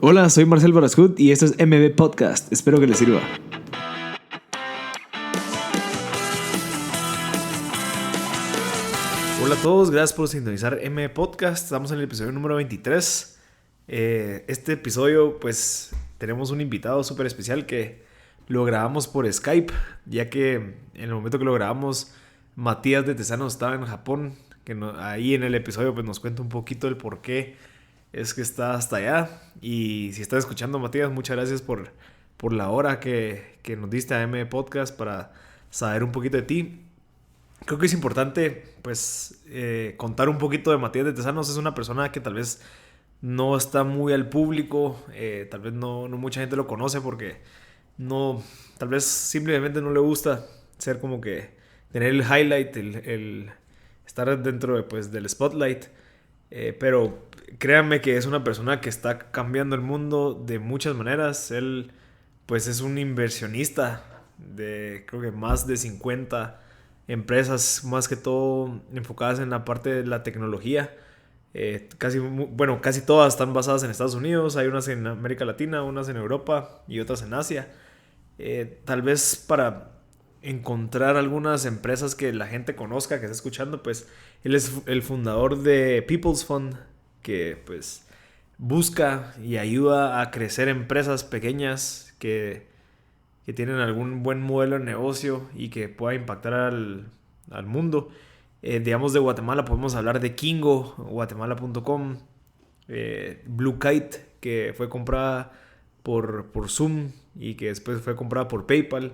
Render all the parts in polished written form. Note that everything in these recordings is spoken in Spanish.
Hola, soy Marcel Barascut y esto es MB Podcast. Espero que les sirva. Hola a todos, gracias por sintonizar MB Podcast. Estamos en el episodio número 23. Este episodio, pues, tenemos un invitado súper especial que lo grabamos por Skype, ya que en el momento que lo grabamos, Matías de Tesano estaba en Japón. Ahí en el episodio pues nos cuenta un poquito el por qué es que está hasta allá. Y si estás escuchando, Matías, muchas gracias por la hora que nos diste a M Podcast para saber un poquito de ti. Creo que es importante pues contar un poquito de Matías de Tesanos. Es una persona que tal vez no está muy al público, tal vez no mucha gente lo conoce porque tal vez simplemente no le gusta ser como que tener el highlight, el estar dentro del spotlight. Pero créanme que es una persona que está cambiando el mundo de muchas maneras. Él pues es un inversionista de creo que más de 50 empresas, más que todo enfocadas en la parte de la tecnología. Casi todas están basadas en Estados Unidos. Hay unas en América Latina, unas en Europa y otras en Asia. Tal vez para encontrar algunas empresas que la gente conozca, que está escuchando, pues él es el fundador de People's Fund, que pues busca y ayuda a crecer empresas pequeñas que tienen algún buen modelo de negocio y que pueda impactar al mundo. Digamos, de Guatemala podemos hablar de Kingo, guatemala.com, Blue Kite, que fue comprada por Zoom y que después fue comprada por PayPal.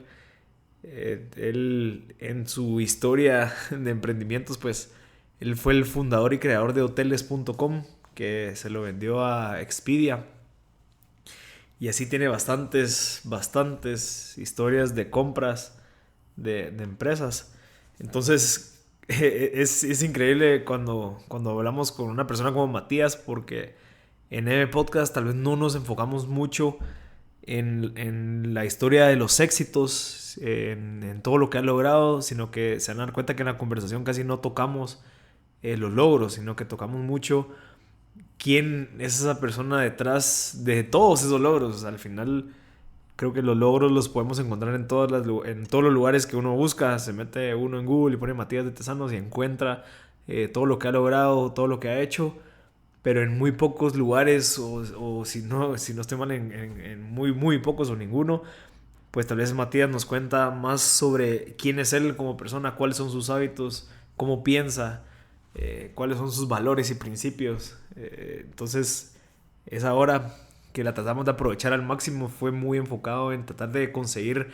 Él en su historia de emprendimientos, pues él fue el fundador y creador de hoteles.com, que se lo vendió a Expedia. Y así tiene bastantes historias de compras de empresas. Entonces es increíble cuando hablamos con una persona como Matías, porque en M Podcast tal vez no nos enfocamos mucho en la historia de los éxitos, en todo lo que ha logrado, sino que se van a dar cuenta que en la conversación casi no tocamos los logros, sino que tocamos mucho quién es esa persona detrás de todos esos logros. O sea, al final creo que los logros los podemos encontrar en todos los lugares que uno busca. Se mete uno en Google y pone Matías de Tesanos y encuentra todo lo que ha logrado, todo lo que ha hecho. Pero en muy pocos lugares, o si no estoy mal, en muy pocos o ninguno, pues tal vez Matías nos cuenta más sobre quién es él como persona, cuáles son sus hábitos, cómo piensa, cuáles son sus valores y principios. Entonces, esa hora que la tratamos de aprovechar al máximo fue muy enfocado en tratar de conseguir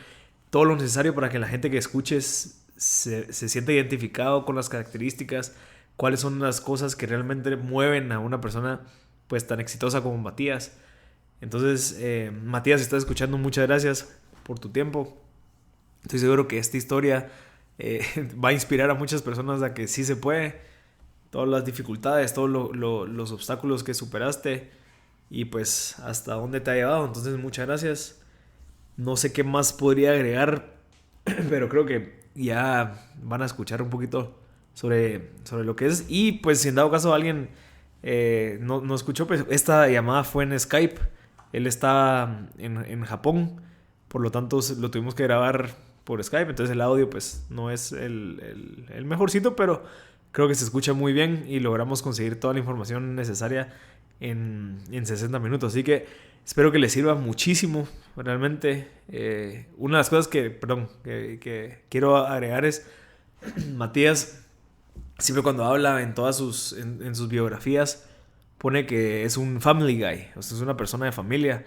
todo lo necesario para que la gente que escuches se sienta identificado con las características, cuáles son las cosas que realmente mueven a una persona pues tan exitosa como Matías. Entonces, Matías, si estás escuchando, muchas gracias por tu tiempo. Estoy seguro que esta historia va a inspirar a muchas personas a que sí se puede. Todas las dificultades, todos los obstáculos que superaste y pues hasta dónde te ha llevado. Entonces, muchas gracias. No sé qué más podría agregar, pero creo que ya van a escuchar un poquito sobre lo que es. Y pues si en dado caso alguien no escuchó, pues esta llamada fue en Skype. Él está en Japón, por lo tanto lo tuvimos que grabar por Skype. Entonces el audio pues no es el mejorcito, pero creo que se escucha muy bien y logramos conseguir toda la información necesaria en 60 minutos. Así que espero que les sirva muchísimo. Realmente, una de las cosas que quiero agregar es Matías siempre cuando habla en todas sus biografías pone que es un family guy, o sea, es una persona de familia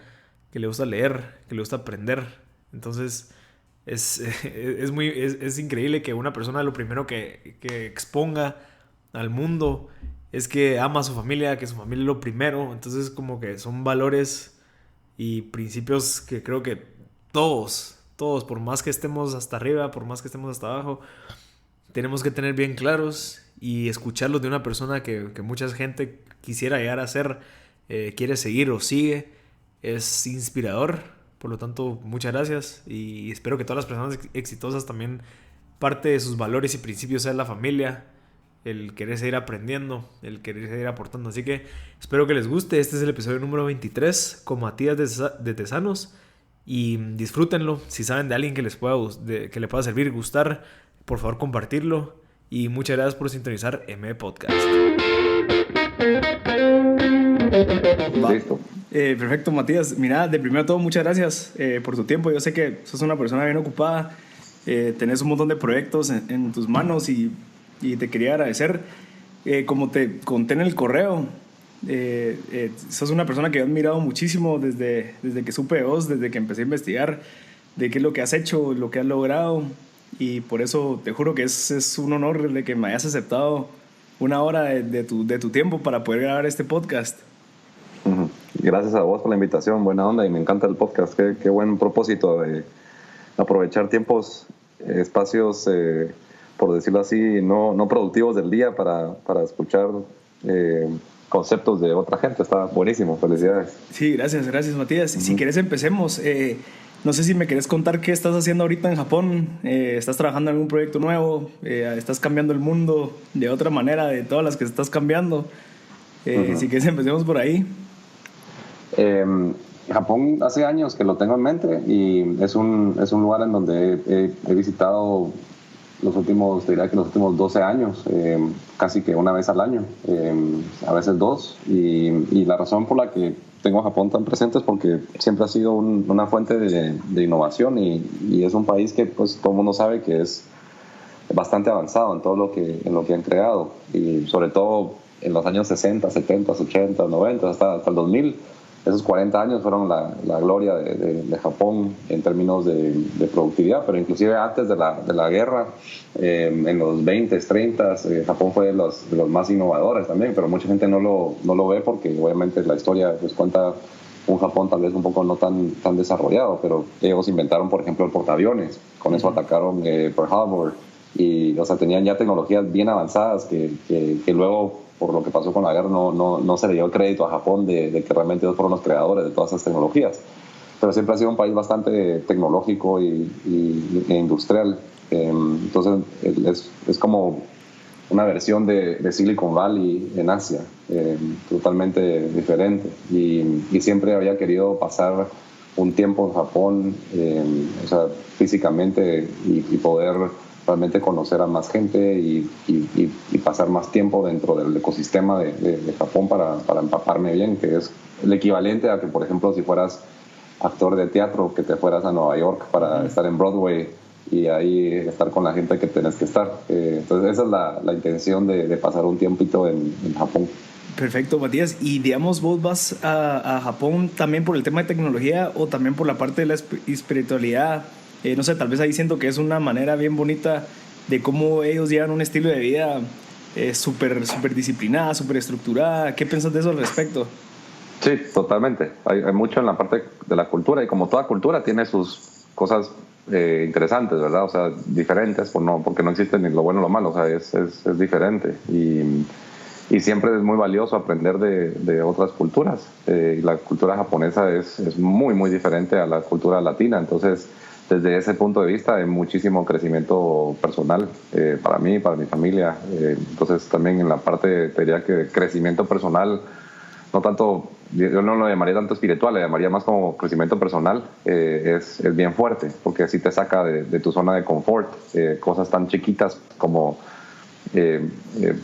que le gusta leer, que le gusta aprender. Entonces es increíble que una persona lo primero que exponga al mundo es que ama a su familia, que su familia es lo primero. Entonces como que son valores y principios que creo que todos, por más que estemos hasta arriba, por más que estemos hasta abajo, tenemos que tener bien claros y escucharlos de una persona que mucha gente quisiera llegar a ser, quiere seguir o sigue. Es inspirador. Por lo tanto, muchas gracias y espero que todas las personas exitosas también parte de sus valores y principios sea la familia. el querer seguir aprendiendo, el querer seguir aportando. Así que espero que les guste. Este es el episodio número 23 con Matías de Tesanos. Y disfrútenlo. Si saben de alguien que les pueda, que le pueda servir, gustar, por favor compartirlo. Y muchas gracias por sintonizar M Podcast. Listo. Perfecto, Matías. Mira, de primero todo, muchas gracias por tu tiempo. Yo sé que sos una persona bien ocupada. Tenés un montón de proyectos en tus manos y te quería agradecer. Como te conté en el correo, sos una persona que he admirado muchísimo desde que supe de vos, desde que empecé a investigar de qué es lo que has hecho, lo que has logrado, y por eso te juro que es un honor de que me hayas aceptado una hora de tu tiempo para poder grabar este podcast. Gracias a vos por la invitación, buena onda, y me encanta el podcast. Qué buen propósito de aprovechar tiempos, espacios, por decirlo así, no productivos del día para escuchar conceptos de otra gente. Está buenísimo, felicidades. Sí, gracias Matías. Si quieres empecemos. No sé si me querés contar qué estás haciendo ahorita en Japón. ¿Estás trabajando en algún proyecto nuevo? ¿Estás cambiando el mundo de otra manera de todas las que estás cambiando? Si quieres empecemos por ahí. Japón hace años que lo tengo en mente, y es un lugar en donde he visitado diría que los últimos 12 años, casi que una vez al año, a veces dos, y la razón por la que tengo a Japón tan presente es porque siempre ha sido una fuente de innovación, y es un país que pues todo el mundo sabe que es bastante avanzado en todo lo que han creado, y sobre todo en los años 60, 70, 80, 90, hasta el 2000. Esos 40 años fueron la gloria de Japón en términos de productividad, pero inclusive antes de la guerra, en los 20s, 30s, Japón fue de los más innovadores también, pero mucha gente no lo ve porque obviamente la historia pues cuenta un Japón tal vez un poco no tan desarrollado, pero ellos inventaron, por ejemplo, el portaaviones. Con eso atacaron Pearl Harbor, y o sea, tenían ya tecnologías bien avanzadas que luego, por lo que pasó con la guerra, no se le dio el crédito a Japón de que realmente ellos fueron los creadores de todas esas tecnologías. Pero siempre ha sido un país bastante tecnológico e industrial. Entonces es como una versión de Silicon Valley en Asia, totalmente diferente. Y siempre había querido pasar un tiempo en Japón, o sea, físicamente, y poder realmente conocer a más gente y pasar más tiempo dentro del ecosistema de Japón para empaparme bien, que es el equivalente a que, por ejemplo, si fueras actor de teatro, que te fueras a Nueva York para estar en Broadway y ahí estar con la gente que tenés que estar. Entonces esa es la intención de pasar un tiempito en Japón. Perfecto, Matías. Y digamos, ¿vos vas a Japón también por el tema de tecnología o también por la parte de la espiritualidad? No sé, tal vez ahí siento que es una manera bien bonita de cómo ellos llevan un estilo de vida súper disciplinada, súper estructurada. ¿Qué piensas de eso al respecto? Sí, totalmente. Hay mucho en la parte de la cultura, y como toda cultura tiene sus cosas interesantes, ¿verdad? O sea, diferentes, porque no existe ni lo bueno ni lo malo, o sea, es diferente. Y siempre es muy valioso aprender de otras culturas. Y la cultura japonesa es muy, muy diferente a la cultura latina. Entonces, desde ese punto de vista hay muchísimo crecimiento personal para mí, para mi familia. Entonces también en la parte, te diría que crecimiento personal, no tanto, yo no lo llamaría tanto espiritual, le llamaría más como crecimiento personal, es bien fuerte, porque así te saca de tu zona de confort, cosas tan chiquitas como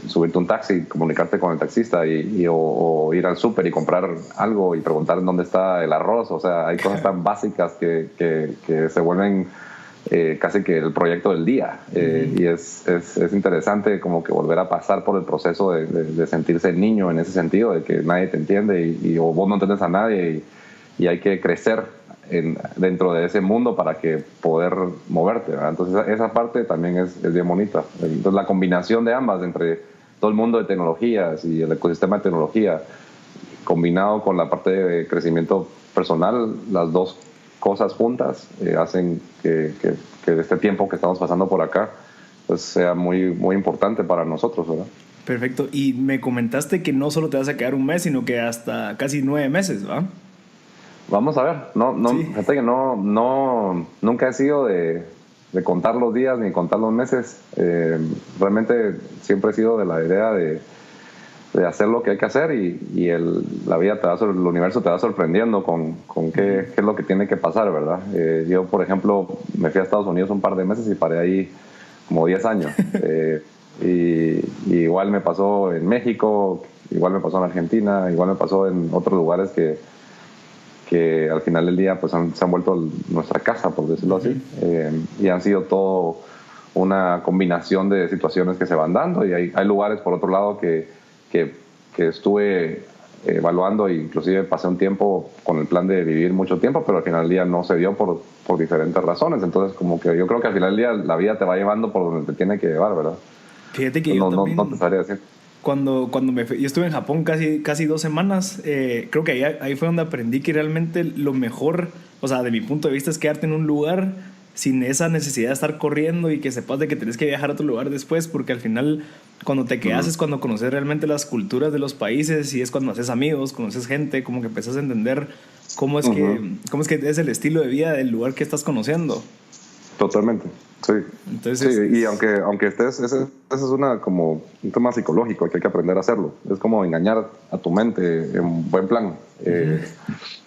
subirte un taxi, comunicarte con el taxista o ir al súper y comprar algo y preguntar dónde está el arroz. O sea, hay cosas tan básicas que se vuelven casi que el proyecto del día. Y es interesante como que volver a pasar por el proceso de sentirse niño en ese sentido, de que nadie te entiende o vos no entiendes a nadie, y hay que crecer dentro de ese mundo para que poder moverte, ¿verdad? Entonces esa parte también es bien bonita. Entonces la combinación de ambas, entre todo el mundo de tecnologías y el ecosistema de tecnología, combinado con la parte de crecimiento personal, las dos cosas juntas hacen que este tiempo que estamos pasando por acá pues sea muy, muy importante para nosotros, ¿verdad? Perfecto. Y me comentaste que no solo te vas a quedar un mes, sino que hasta casi 9 meses, ¿va? Vamos a ver. Sí. Fíjate que nunca he sido de de contar los días ni contar los meses. Realmente siempre he sido de la idea de hacer lo que hay que hacer y la vida el universo te va sorprendiendo con qué es lo que tiene que pasar, ¿verdad? Yo, por ejemplo, me fui a Estados Unidos un par de meses y paré ahí como 10 años. Y igual me pasó en México, igual me pasó en Argentina, igual me pasó en otros lugares que al final del día pues se han vuelto nuestra casa, por decirlo así. Y han sido todo una combinación de situaciones que se van dando, y hay lugares, por otro lado, que estuve evaluando, e inclusive pasé un tiempo con el plan de vivir mucho tiempo, pero al final del día no se dio por diferentes razones. Entonces, como que yo creo que al final del día la vida te va llevando por donde te tiene que llevar, ¿verdad? Fíjate que no, yo también, no te sabría decir. Cuando yo estuve en Japón casi 2 semanas, creo que ahí fue donde aprendí que realmente lo mejor, o sea, de mi punto de vista, es quedarte en un lugar sin esa necesidad de estar corriendo y que sepas de que tienes que viajar a otro lugar después, porque al final cuando te quedas es cuando conoces realmente las culturas de los países, y es cuando haces amigos, conoces gente, como que empiezas a entender cómo es que es el estilo de vida del lugar que estás conociendo. Totalmente, sí. Entonces, sí, y aunque estés, ese es como un tema psicológico que hay que aprender a hacerlo. Es como engañar a tu mente en buen plan,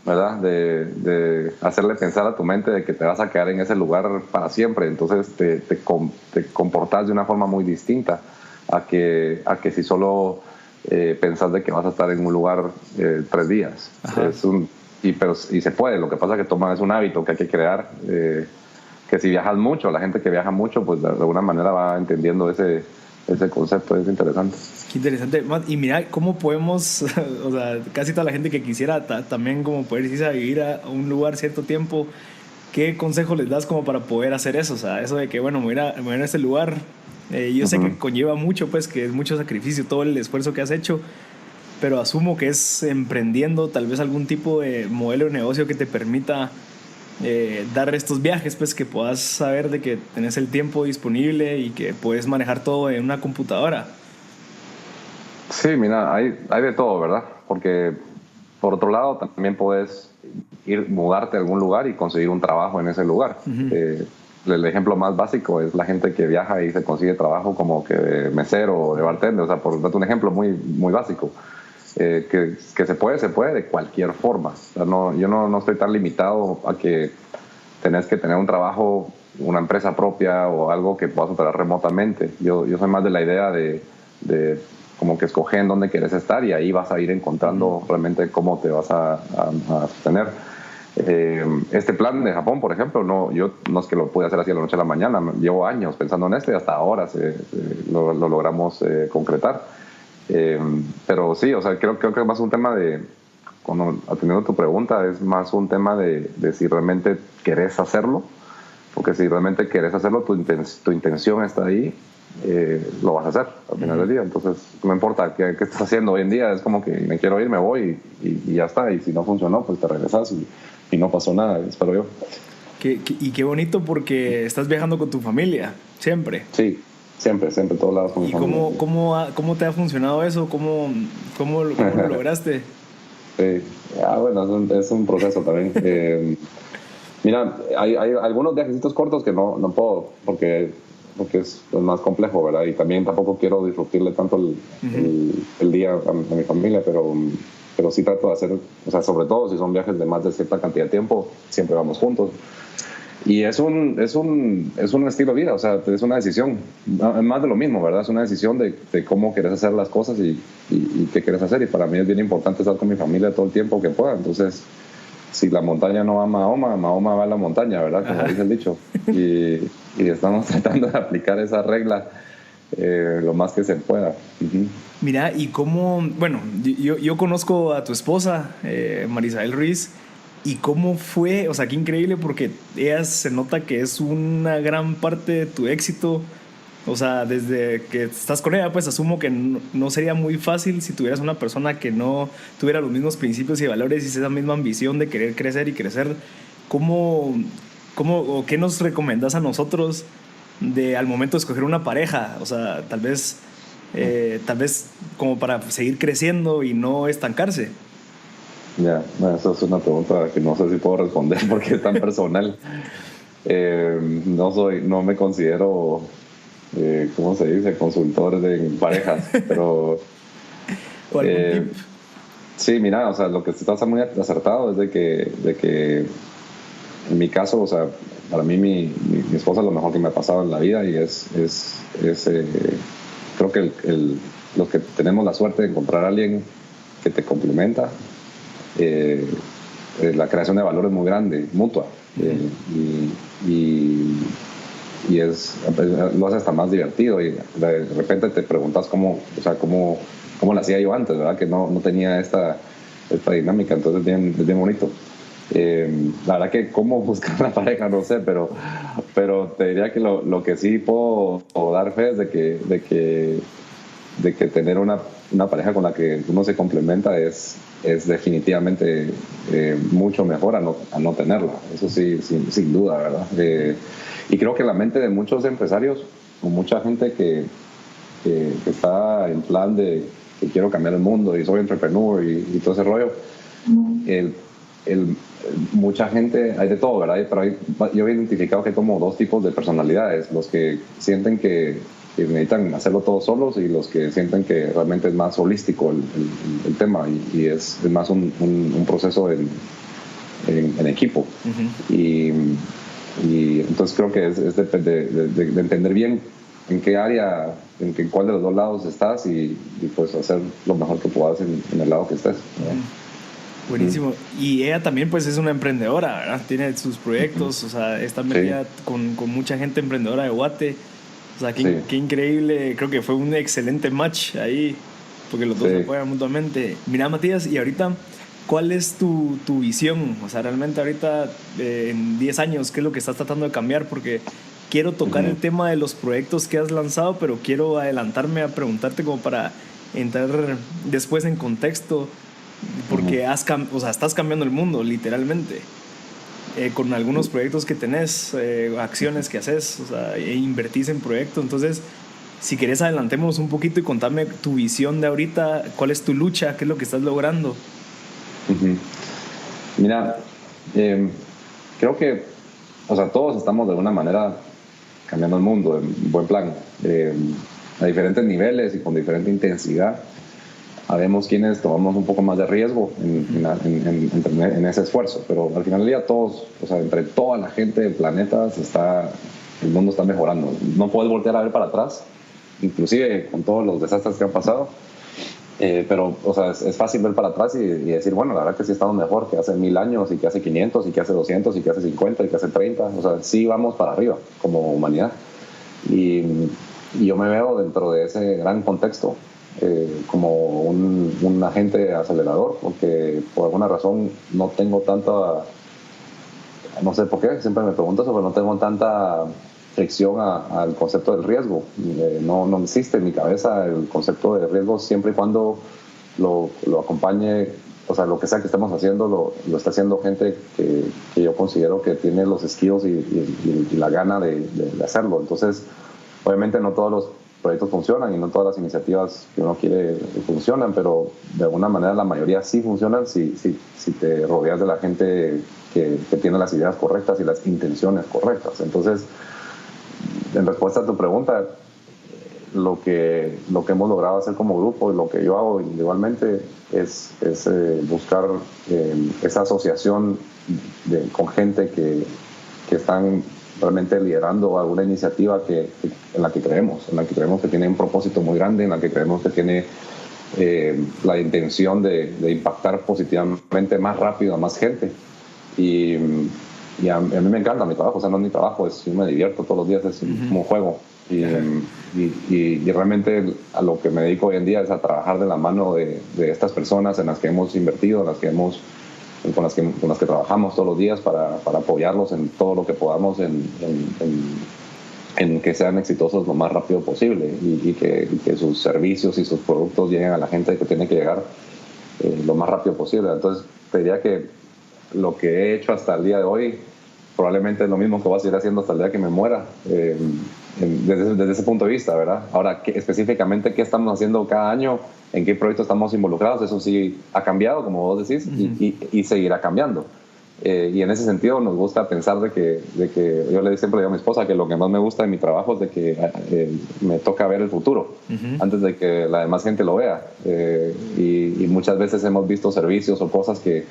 ¿verdad? De hacerle pensar a tu mente de que te vas a quedar en ese lugar para siempre. Entonces te comportas de una forma muy distinta a que si solo pensás de que vas a estar en un lugar 3 días. Y se puede. Lo que pasa es que es un hábito que hay que crear. Que si viajas mucho, la gente que viaja mucho, pues de alguna manera va entendiendo ese concepto. Es interesante. Qué interesante. Y mira cómo podemos, o sea, casi toda la gente que quisiera también como poder irse a vivir a un lugar cierto tiempo, ¿qué consejo les das como para poder hacer eso? O sea, eso de que, bueno, me voy a ir a este lugar. Yo sé que conlleva mucho, pues, que es mucho sacrificio, todo el esfuerzo que has hecho, pero asumo que es emprendiendo tal vez algún tipo de modelo de negocio que te permita dar estos viajes, pues, que puedas saber de que tenés el tiempo disponible y que puedes manejar todo en una computadora. Sí, mira, hay de todo, ¿verdad? Porque por otro lado también puedes mudarte a algún lugar y conseguir un trabajo en ese lugar. El ejemplo más básico es la gente que viaja y se consigue trabajo como que de mesero o de bartender. O sea, por darte un ejemplo muy, muy básico. Que se puede de cualquier forma. O sea, yo no estoy tan limitado a que tenés que tener un trabajo, una empresa propia o algo que puedas operar remotamente. Yo soy más de la idea de como que escoger en dónde quieres estar, y ahí vas a ir encontrando realmente cómo te vas a sostener. Este plan de Japón, por ejemplo, yo no es que lo pude hacer así de la noche a la mañana. Llevo años pensando en esto y hasta ahora lo logramos concretar. Pero sí, o sea, creo que es más un tema atendiendo tu pregunta, es más un tema de si realmente querés hacerlo, porque si realmente querés hacerlo, tu intención está ahí, lo vas a hacer al final del día. Entonces, no importa qué estás haciendo hoy en día, es como que me quiero ir, me voy y ya está. Y si no funcionó, pues te regresas y no pasó nada, espero yo. Y qué bonito, porque estás viajando con tu familia, siempre. Sí. Siempre, todos lados. ¿Y cómo te ha funcionado eso? ¿Cómo lo lograste? Sí, bueno, es un proceso también. Mira, hay algunos viajecitos cortos que no puedo, porque es más complejo, ¿verdad? Y también tampoco quiero disrumpirle tanto el día a mi familia, pero sí trato de hacer, o sea, sobre todo si son viajes de más de cierta cantidad de tiempo, siempre vamos juntos. Y es un estilo de vida, o sea, es una decisión, más de lo mismo, ¿verdad? Es una decisión de cómo quieres hacer las cosas y qué quieres hacer. Y para mí es bien importante estar con mi familia todo el tiempo que pueda. Entonces, si la montaña no va a Mahoma va a la montaña, ¿verdad? Como dice el dicho. Y estamos tratando de aplicar esa regla lo más que se pueda. Mira, y cómo, bueno, yo conozco a tu esposa, Marisabel Ruiz. ¿Y cómo fue? O sea, qué increíble, porque ella se nota que es una gran parte de tu éxito. O sea, desde que estás con ella, pues asumo que no sería muy fácil si tuvieras una persona que no tuviera los mismos principios y valores y esa misma ambición de querer crecer y crecer. O qué nos recomendás a nosotros al momento de escoger una pareja? O sea, tal vez como para seguir creciendo y no estancarse. Ya, eso es una pregunta que no sé si puedo responder porque es tan personal. No me considero, ¿cómo se dice? Consultor de parejas, pero... ¿O algún tip? Sí, mira, o sea, lo que estás muy acertado es de que en mi caso, o sea, para mí mi esposa es lo mejor que me ha pasado en la vida y creo que los que tenemos la suerte de encontrar a alguien que te complementa, la creación de valor es muy grande, mutua, y lo hace hasta más divertido y de repente te preguntas cómo lo hacía yo antes, ¿verdad? Que no tenía esta dinámica, entonces es bien bonito. La verdad que cómo buscar una pareja no sé, pero te diría que lo que sí puedo dar fe es de que tener una pareja con la que uno se complementa es definitivamente mucho mejor a no tenerla, eso sí, sin duda, ¿verdad? Y creo que la mente de muchos empresarios o mucha gente que está en plan de que quiero cambiar el mundo y soy entrepreneur y todo ese rollo, mucha gente, hay de todo, ¿verdad? Pero yo he identificado que hay como dos tipos de personalidades, los que sienten que necesitan hacerlo todos solos y los que sienten que realmente es más holístico el tema y es más un proceso en equipo. Y entonces creo que es de entender bien en qué área, en cuál de los dos lados estás y pues hacer lo mejor que puedas en el lado que estés, ¿verdad? Buenísimo. Y ella también pues es una emprendedora, ¿verdad? Tiene sus proyectos, o sea, está metida con mucha gente emprendedora de Guate. O sea, qué increíble. Creo que fue un excelente match ahí, porque los dos se apoyan mutuamente. Mira, Matías, y ahorita, ¿cuál es tu visión? O sea, realmente ahorita, en 10 años, ¿qué es lo que estás tratando de cambiar? Porque quiero tocar el tema de los proyectos que has lanzado, pero quiero adelantarme a preguntarte como para entrar después en contexto, porque estás cambiando el mundo, literalmente. Con algunos proyectos que tenés, acciones que haces, o sea, invertís en proyectos. Entonces, si querés, adelantemos un poquito y contame tu visión de ahorita, cuál es tu lucha, qué es lo que estás logrando. Mira, creo que, o sea, todos estamos de alguna manera cambiando el mundo en buen plan, a diferentes niveles y con diferente intensidad. Habemos quienes tomamos un poco más de riesgo en ese esfuerzo, pero al final del día todos, o sea, entre toda la gente del planeta el mundo está mejorando. No puedes voltear a ver para atrás, inclusive con todos los desastres que han pasado, pero, o sea, es fácil ver para atrás y decir, bueno, la verdad que sí estamos mejor que hace 1000 años y que hace 500 y que hace 200 y que hace 50 y que hace 30, o sea, sí vamos para arriba como humanidad. Y yo me veo dentro de ese gran contexto como un agente acelerador, porque por alguna razón no tengo tanta, no sé por qué, siempre me pregunto eso, pero no tengo tanta fricción al concepto del riesgo. No existe en mi cabeza el concepto de riesgo siempre y cuando lo acompañe, o sea, lo que sea que estemos haciendo lo está haciendo gente que yo considero que tiene los skills y la gana de hacerlo. Entonces, obviamente no todos los proyectos funcionan y no todas las iniciativas que uno quiere funcionan, pero de alguna manera la mayoría sí funcionan si te rodeas de la gente que tiene las ideas correctas y las intenciones correctas. Entonces, en respuesta a tu pregunta, lo que hemos logrado hacer como grupo y lo que yo hago individualmente es buscar esa asociación con gente que están realmente liderando alguna iniciativa en la que creemos que tiene un propósito muy grande, en la que creemos que tiene la intención de impactar positivamente más rápido a más gente. Y a mí me encanta mi trabajo, o sea, no es mi trabajo, yo me divierto todos los días, es como un juego. Y realmente a lo que me dedico hoy en día es a trabajar de la mano de estas personas en las que hemos invertido, con las que trabajamos todos los días para apoyarlos en todo lo que podamos en que sean exitosos lo más rápido posible y que sus servicios y sus productos lleguen a la gente que tiene que llegar lo más rápido posible. Entonces te diría que lo que he hecho hasta el día de hoy probablemente es lo mismo que voy a seguir haciendo hasta el día que me muera, desde ese punto de vista, ¿verdad? Ahora, específicamente qué estamos haciendo cada año, en qué proyectos estamos involucrados, eso sí ha cambiado, como vos decís, y seguirá cambiando. Y en ese sentido nos gusta pensar de que yo siempre digo a mi esposa que lo que más me gusta de mi trabajo es de que me toca ver el futuro antes de que la demás gente lo vea. Y muchas veces hemos visto servicios o cosas que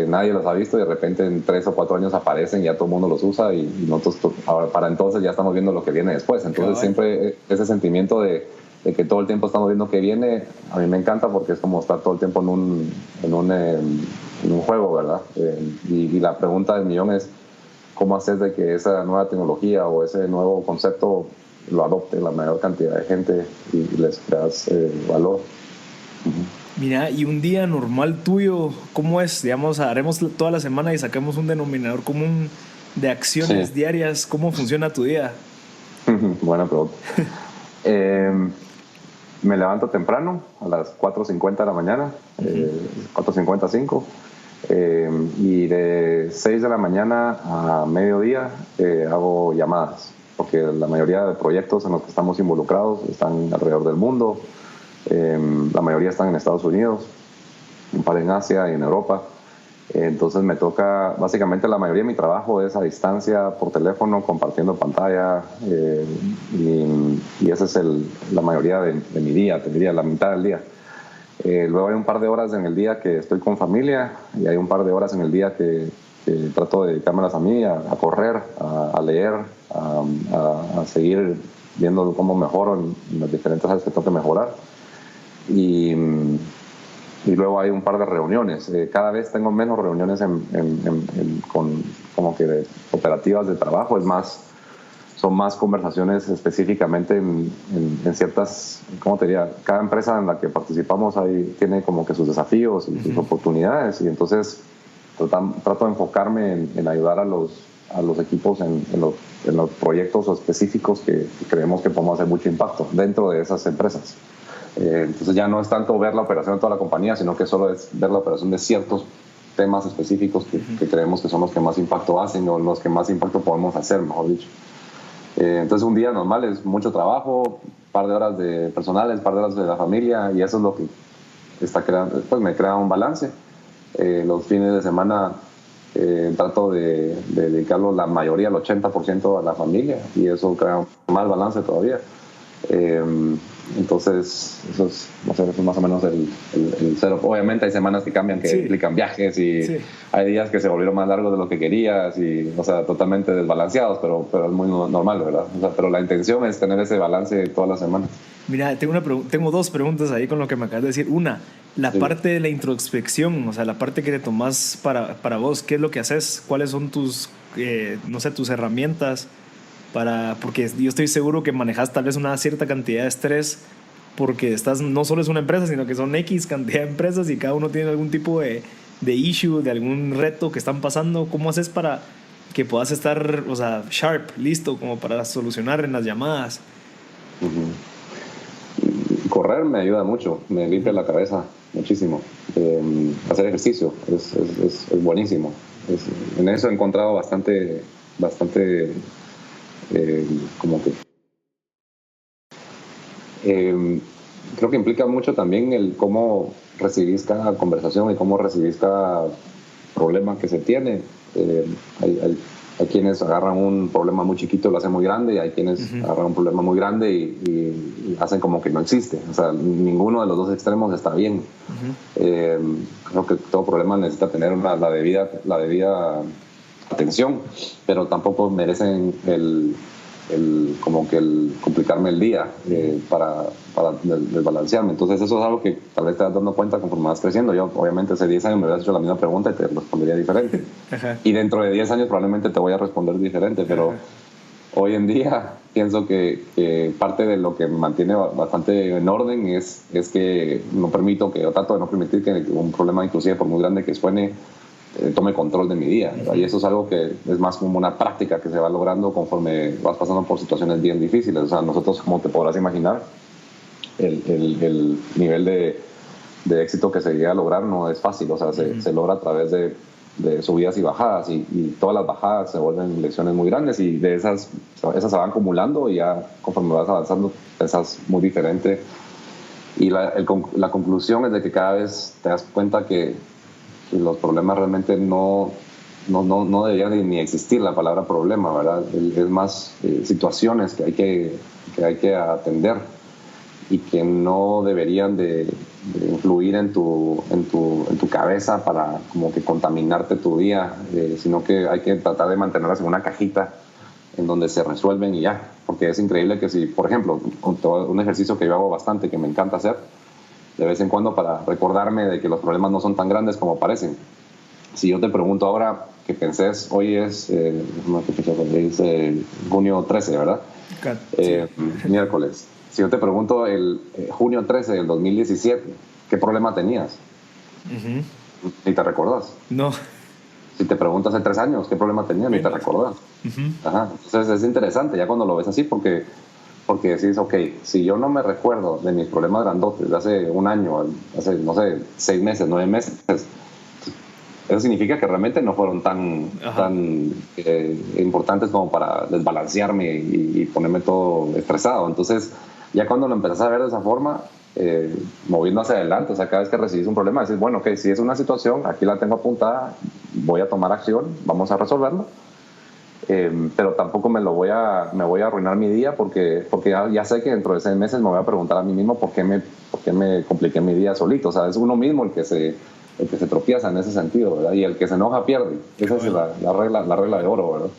nadie los ha visto y de repente en 3 o 4 años aparecen y ya todo el mundo los usa y nosotros ahora, para entonces ya estamos viendo lo que viene después. Entonces siempre ese sentimiento de que todo el tiempo estamos viendo qué viene, a mí me encanta porque es como estar todo el tiempo en un juego, ¿verdad? Y la pregunta del millón es cómo hacer de que esa nueva tecnología o ese nuevo concepto lo adopte la mayor cantidad de gente y les creas valor. Mira, y un día normal tuyo, ¿cómo es? Digamos, haremos toda la semana y sacamos un denominador común de acciones diarias. ¿Cómo funciona tu día? Buena pregunta. Me levanto temprano, a las 4:50 de la mañana, 4:55, y de 6 de la mañana a mediodía hago llamadas, porque la mayoría de proyectos en los que estamos involucrados están alrededor del mundo. La mayoría están en Estados Unidos, un par en Asia y en Europa. Entonces me toca, básicamente la mayoría de mi trabajo es a distancia, por teléfono, compartiendo pantalla, y esa es la mayoría de mi día, te diría, la mitad del día. Luego hay un par de horas en el día que estoy con familia y hay un par de horas en el día que trato de dedicármelas a mí, a correr, a leer, a seguir viendo cómo mejoro en las diferentes áreas que tengo que mejorar. Y luego hay un par de reuniones. Cada vez tengo menos reuniones con como que de operativas de trabajo. Son más conversaciones específicamente en ciertas, ¿cómo te diría? Cada empresa en la que participamos ahí tiene como que sus desafíos y sus oportunidades. Y entonces trato de enfocarme en ayudar a los equipos en los proyectos específicos que creemos que podemos hacer mucho impacto dentro de esas empresas. Entonces ya no es tanto ver la operación de toda la compañía, sino que solo es ver la operación de ciertos temas específicos que creemos que son los que más impacto hacen o los que más impacto podemos hacer, mejor dicho. Entonces un día normal es mucho trabajo, un par de horas de personales, un par de horas de la familia, y eso es lo que está creando, pues me crea un balance. Los fines de semana trato de dedicarlo la mayoría, el 80% a la familia, y eso crea un mal balance todavía. Entonces eso es, no sé, eso es más o menos el cero. Obviamente hay semanas que cambian, que implican viajes, y hay días que se volvieron más largos de lo que querías, y, o sea, totalmente desbalanceados, pero es muy normal, ¿verdad? O sea, pero la intención es tener ese balance todas las semanas. Mira, tengo 2 preguntas ahí con lo que me acabas de decir. Una, la parte de la introspección, o sea, la parte que te tomas para vos, ¿qué es lo que haces? ¿Cuáles son tus, no sé, tus herramientas? Porque yo estoy seguro que manejas tal vez una cierta cantidad de estrés, porque no solo es una empresa, sino que son X cantidad de empresas y cada uno tiene algún tipo de issue, de algún reto que están pasando. ¿Cómo haces para que puedas estar, o sea, sharp, listo, como para solucionar en las llamadas? Correr me ayuda mucho, me limpia la cabeza muchísimo. Hacer ejercicio es buenísimo. En eso he encontrado bastante como que creo que implica mucho también el cómo recibís cada conversación y cómo recibís cada problema que se tiene. Hay quienes agarran un problema muy chiquito y lo hacen muy grande, y hay quienes agarran un problema muy grande y hacen como que no existe. O sea, ninguno de los dos extremos está bien. Creo que todo problema necesita tener la debida atención, pero tampoco merecen como que el complicarme el día para desbalancearme. Entonces eso es algo que tal vez te vas dando cuenta conforme vas creciendo. Yo obviamente hace 10 años me hubieras hecho la misma pregunta y te respondería diferente. Y dentro de 10 años probablemente te voy a responder diferente, pero hoy en día pienso que parte de lo que me mantiene bastante en orden es que trato de no permitir que un problema, inclusive por muy grande que suene, tome control de mi día, ¿verdad? Y eso es algo que es más como una práctica que se va logrando conforme vas pasando por situaciones bien difíciles. O sea, nosotros, como te podrás imaginar, el nivel de éxito que se llega a lograr no es fácil. O sea, se logra a través de subidas y bajadas, y todas las bajadas se vuelven lecciones muy grandes, y de esas se van acumulando, y ya conforme vas avanzando pensás muy diferente. Y la conclusión es de que cada vez te das cuenta que los problemas realmente no no debería ni existir la palabra problema, ¿verdad? Es más situaciones que hay que atender y que no deberían de influir en tu cabeza para como que contaminarte tu día, sino que hay que tratar de mantenerlas en una cajita en donde se resuelven y ya. Porque es increíble que si, por ejemplo, un ejercicio que yo hago bastante, que me encanta hacer de vez en cuando para recordarme de que los problemas no son tan grandes como parecen. Si yo te pregunto ahora que pensés, hoy es junio 13, ¿verdad? Miércoles. Si yo te pregunto el junio 13 del 2017, ¿qué problema tenías? ¿Ni te recordás? No. Si te preguntas hace 3 años, ¿qué problema tenías? Ni te recordás. Ajá. Entonces es interesante ya cuando lo ves así porque decís, ok, si yo no me recuerdo de mis problemas grandotes de hace un año, hace, no sé, 6 meses, 9 meses, eso significa que realmente no fueron tan importantes como para desbalancearme y ponerme todo estresado. Entonces, ya cuando lo empezás a ver de esa forma, moviendo hacia adelante, o sea, cada vez que recibís un problema, decís, bueno, ok, si es una situación, aquí la tengo apuntada, voy a tomar acción, vamos a resolverlo. Pero tampoco me voy a arruinar mi día porque ya sé que dentro de 6 meses me voy a preguntar a mí mismo por qué me compliqué mi día solito. O sea, es uno mismo el que se tropieza en ese sentido, ¿verdad? Y el que se enoja pierde. Esa es la regla de oro, ¿verdad?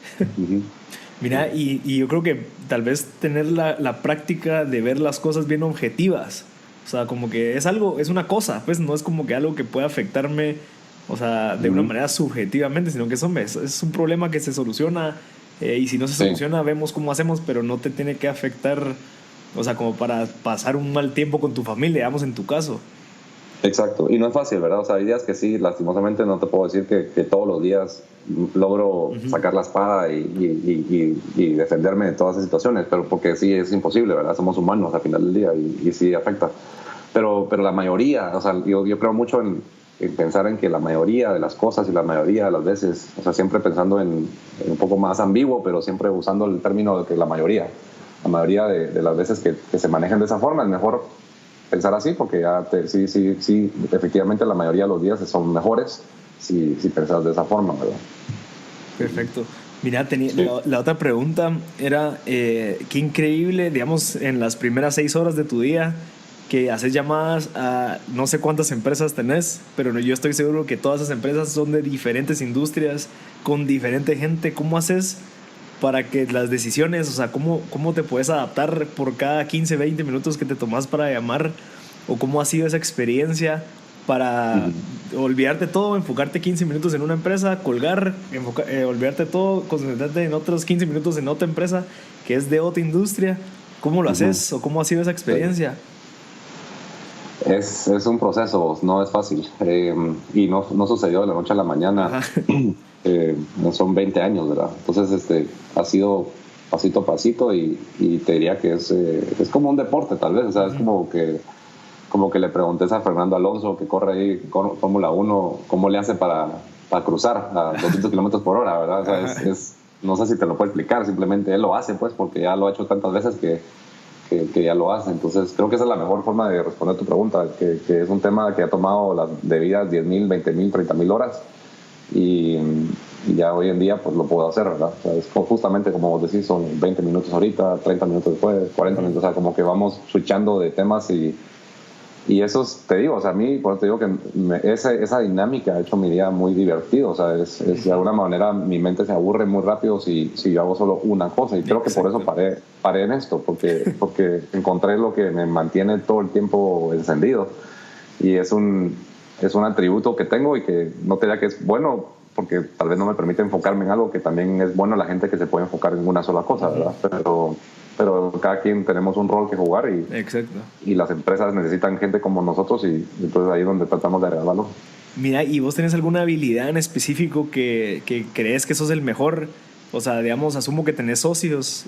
Mira, y yo creo que tal vez tener la práctica de ver las cosas bien objetivas. O sea, como que es una cosa, pues no es como que algo que pueda afectarme, o sea, de una manera subjetivamente, sino que es un problema que se soluciona, y si no se soluciona, vemos cómo hacemos, pero no te tiene que afectar, o sea, como para pasar un mal tiempo con tu familia, digamos, en tu caso. Exacto, y no es fácil, ¿verdad? O sea, hay días que sí, lastimosamente no te puedo decir que todos los días logro sacar la espada y defenderme de todas esas situaciones, pero porque sí es imposible, ¿verdad? Somos humanos al final del día y sí afecta. Pero la mayoría, o sea, yo creo mucho en pensar en que la mayoría de las cosas y la mayoría de las veces, o sea, siempre pensando en un poco más ambiguo, pero siempre usando el término de que la mayoría de las veces que se manejan de esa forma, es mejor pensar así, porque ya sí, efectivamente la mayoría de los días son mejores si pensas de esa forma, ¿verdad? Perfecto. Mira, la otra pregunta era, qué increíble, digamos, en las primeras 6 horas de tu día, que haces llamadas a no sé cuántas empresas tenés, pero yo estoy seguro que todas esas empresas son de diferentes industrias, con diferente gente. ¿Cómo haces para que las decisiones, o sea, cómo te puedes adaptar por cada 15, 20 minutos que te tomas para llamar? ¿O cómo ha sido esa experiencia para olvidarte todo, enfocarte 15 minutos en una empresa, colgar, olvidarte todo, concentrarte en otros 15 minutos en otra empresa que es de otra industria? ¿Cómo lo haces o cómo ha sido esa experiencia? Es un proceso, no es fácil, y no sucedió de la noche a la mañana. Son 20 años, ¿verdad? Entonces ha sido pasito a pasito y te diría que es como un deporte tal vez, o sea, es como que le preguntes a Fernando Alonso, que corre ahí Fórmula 1, cómo le hace para cruzar a 200 kilómetros por hora, ¿verdad? O sea, no sé si te lo puedo explicar, simplemente él lo hace, pues, porque ya lo ha hecho tantas veces que ya lo hace. Entonces creo que esa es la mejor forma de responder tu pregunta, que es un tema que ha tomado las debidas 10,000, 20,000, 30,000 horas y ya hoy en día pues lo puedo hacer, ¿verdad? O sea, es justamente como vos decís, son 20 minutos ahorita, 30 minutos después, 40 minutos, o sea, como que vamos switchando de temas y eso te digo, o sea, a mí, por eso te digo que esa dinámica ha hecho mi día muy divertido, o sea, es de alguna manera mi mente se aburre muy rápido si yo hago solo una cosa y creo que por eso paré en esto, porque encontré lo que me mantiene todo el tiempo encendido y es un atributo que tengo y que no te diría que es bueno, porque tal vez no me permite enfocarme en algo que también es bueno la gente que se puede enfocar en una sola cosa, ¿verdad? Pero cada quien tenemos un rol que jugar y las empresas necesitan gente como nosotros y entonces ahí es donde tratamos de agregar valor. Mira, ¿y vos tenés alguna habilidad en específico que crees que sos el mejor? O sea, digamos, asumo que tenés socios.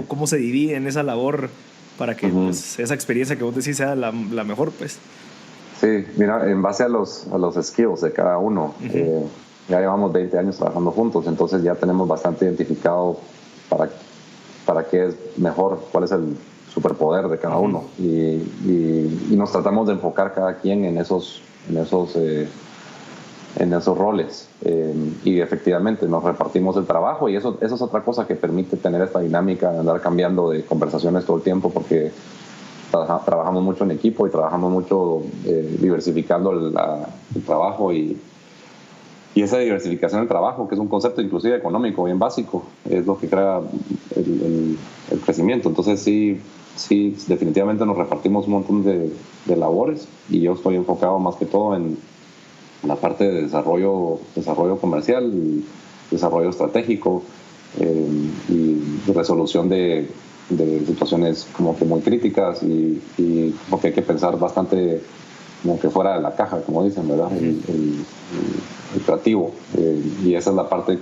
¿Cómo se divide en esa labor para que pues, esa experiencia que vos decís sea la mejor, pues? Sí, mira, en base a los skills de cada uno, ya llevamos 20 años trabajando juntos, entonces ya tenemos bastante identificado para qué es mejor, cuál es el superpoder de cada uno y nos tratamos de enfocar cada quien en esos en esos roles. Y efectivamente nos repartimos el trabajo, y eso es otra cosa que permite tener esta dinámica de andar cambiando de conversaciones todo el tiempo, porque trabajamos mucho en equipo y trabajamos mucho diversificando el trabajo, y esa diversificación del trabajo, que es un concepto inclusive económico bien básico, es lo que crea el crecimiento. Entonces sí, definitivamente nos repartimos un montón de labores, y yo estoy enfocado más que todo en la parte de desarrollo comercial, y desarrollo estratégico, y resolución de situaciones como que muy críticas, y porque hay que pensar bastante como que fuera de la caja, como dicen, ¿verdad? El creativo, y esa es la parte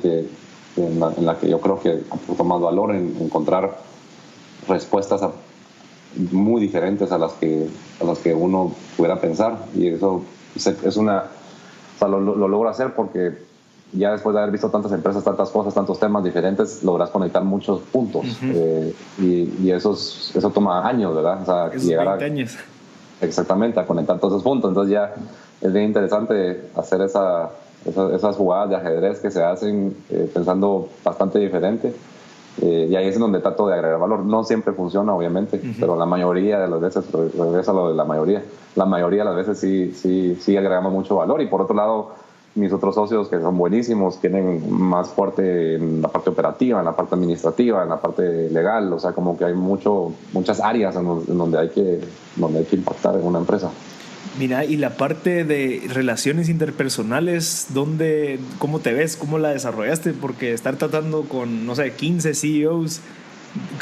en la que yo creo que aporta más valor, en encontrar respuestas muy diferentes a las que uno pudiera pensar, y eso es una, o sea, lo logro hacer porque ya después de haber visto tantas empresas, tantas cosas, tantos temas diferentes, logras conectar muchos puntos. Y eso toma años, ¿verdad? O sea, esos llegar 20 años. Exactamente, a conectar todos esos puntos. Entonces ya es bien interesante hacer esas jugadas de ajedrez que se hacen pensando bastante diferente. Y ahí es donde trato de agregar valor. No siempre funciona, obviamente, pero la mayoría de las veces, regresa lo de la mayoría de las veces sí agregamos mucho valor. Y por otro lado, mis otros socios, que son buenísimos, tienen más fuerte en la parte operativa, en la parte administrativa, en la parte legal. O sea, como que hay muchas áreas en donde hay que impactar en una empresa. Mira, y la parte de relaciones interpersonales, ¿cómo te ves? ¿Cómo la desarrollaste? Porque estar tratando con, no sé, 15 CEOs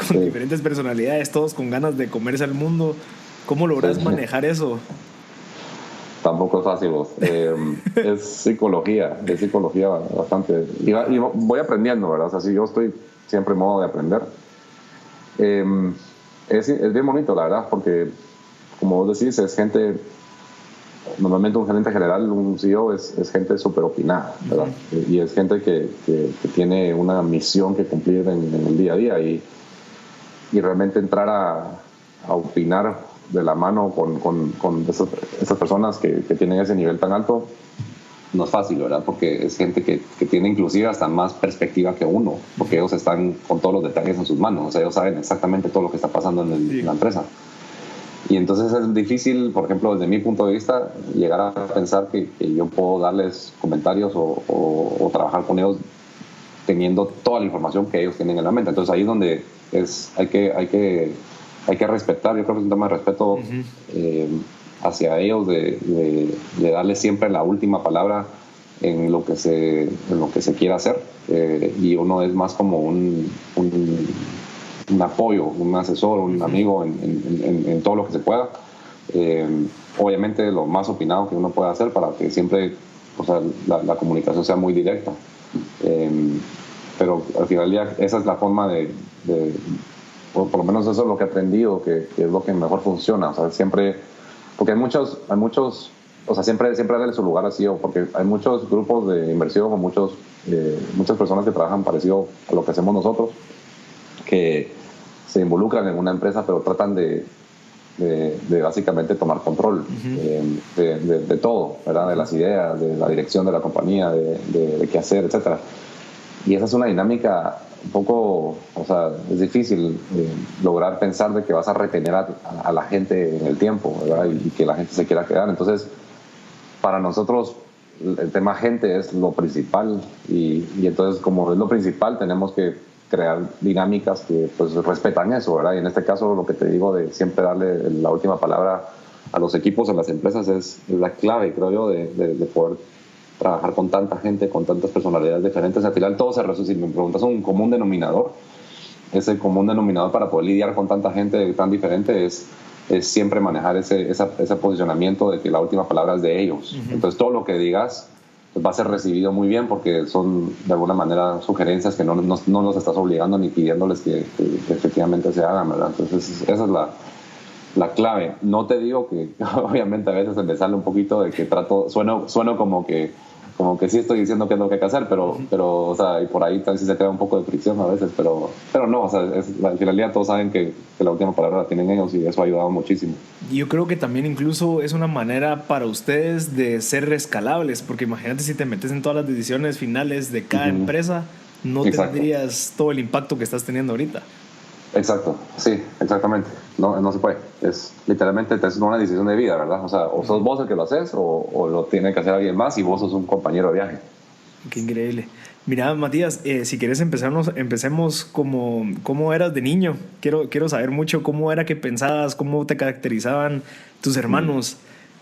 con diferentes personalidades, todos con ganas de comerse al mundo, ¿cómo logras manejar eso? Tampoco es fácil. Es psicología bastante. Y voy aprendiendo, ¿verdad? O sea, sí, yo estoy siempre en modo de aprender. Es bien bonito, la verdad, porque, como vos decís, es gente. Normalmente un gerente general, un CEO, es gente súper opinada, ¿verdad? Y es gente que tiene una misión que cumplir en el día a día, y realmente entrar a opinar de la mano con esas personas que tienen ese nivel tan alto no es fácil, ¿verdad? Porque es gente que tiene inclusive hasta más perspectiva que uno, porque ellos están con todos los detalles en sus manos, o sea, ellos saben exactamente todo lo que está pasando en la empresa. Y entonces es difícil, por ejemplo, desde mi punto de vista, llegar a pensar que yo puedo darles comentarios o trabajar con ellos teniendo toda la información que ellos tienen en la mente. Entonces ahí es donde hay que respetar. Yo creo que es un tema de respeto hacia ellos, de darles siempre la última palabra en lo que se quiera hacer, y uno es más como un apoyo, un asesor, un amigo en todo lo que se pueda. Obviamente lo más opinado que uno puede hacer para que siempre, o sea, la comunicación sea muy directa. Pero al final del día esa es la forma por lo menos eso es lo que he aprendido, que es lo que mejor funciona. O sea, siempre, porque hay muchos, o sea, siempre darle su lugar así, porque hay muchos grupos de inversión o muchas personas que trabajan parecido a lo que hacemos nosotros, que se involucran en una empresa, pero tratan de básicamente tomar control de todo, ¿verdad? De las ideas, de la dirección de la compañía, de qué hacer, etcétera. Y esa es una dinámica un poco, o sea, es difícil lograr pensar de que vas a retener a la gente en el tiempo, ¿verdad? Y que la gente se quiera quedar. Entonces, para nosotros el tema gente es lo principal, y entonces, como es lo principal, tenemos que crear dinámicas que pues respetan eso, ¿verdad? Y en este caso, lo que te digo de siempre darle la última palabra a los equipos, a las empresas, es la clave, creo yo, de poder trabajar con tanta gente, con tantas personalidades diferentes. Al final todo se resuelve. Si me preguntas un común denominador, ese común denominador para poder lidiar con tanta gente tan diferente es siempre manejar ese posicionamiento de que la última palabra es de ellos. Entonces todo lo que digas pues va a ser recibido muy bien, porque son de alguna manera sugerencias que no los estás obligando ni pidiéndoles que efectivamente se hagan, ¿verdad? Entonces esa es la clave. No te digo que obviamente a veces se me sale un poquito de que sueno como que como que sí estoy diciendo qué es lo que hay que hacer, pero o sea, y por ahí también sí se crea un poco de fricción a veces, pero no, o sea, al final del día todos saben que la última palabra la tienen ellos y eso ha ayudado muchísimo. Y yo creo que también incluso es una manera para ustedes de ser escalables, porque imagínate si te metes en todas las decisiones finales de cada empresa, no Exacto. tendrías todo el impacto que estás teniendo ahorita. Exacto, sí, exactamente. No se puede. Es literalmente es una decisión de vida, ¿verdad? O sea, o sos vos el que lo haces o lo tiene que hacer alguien más y vos sos un compañero de viaje. Qué increíble. Mira, Matías, si quieres empecemos cómo eras de niño. Quiero saber mucho cómo era que pensabas, cómo te caracterizaban tus hermanos.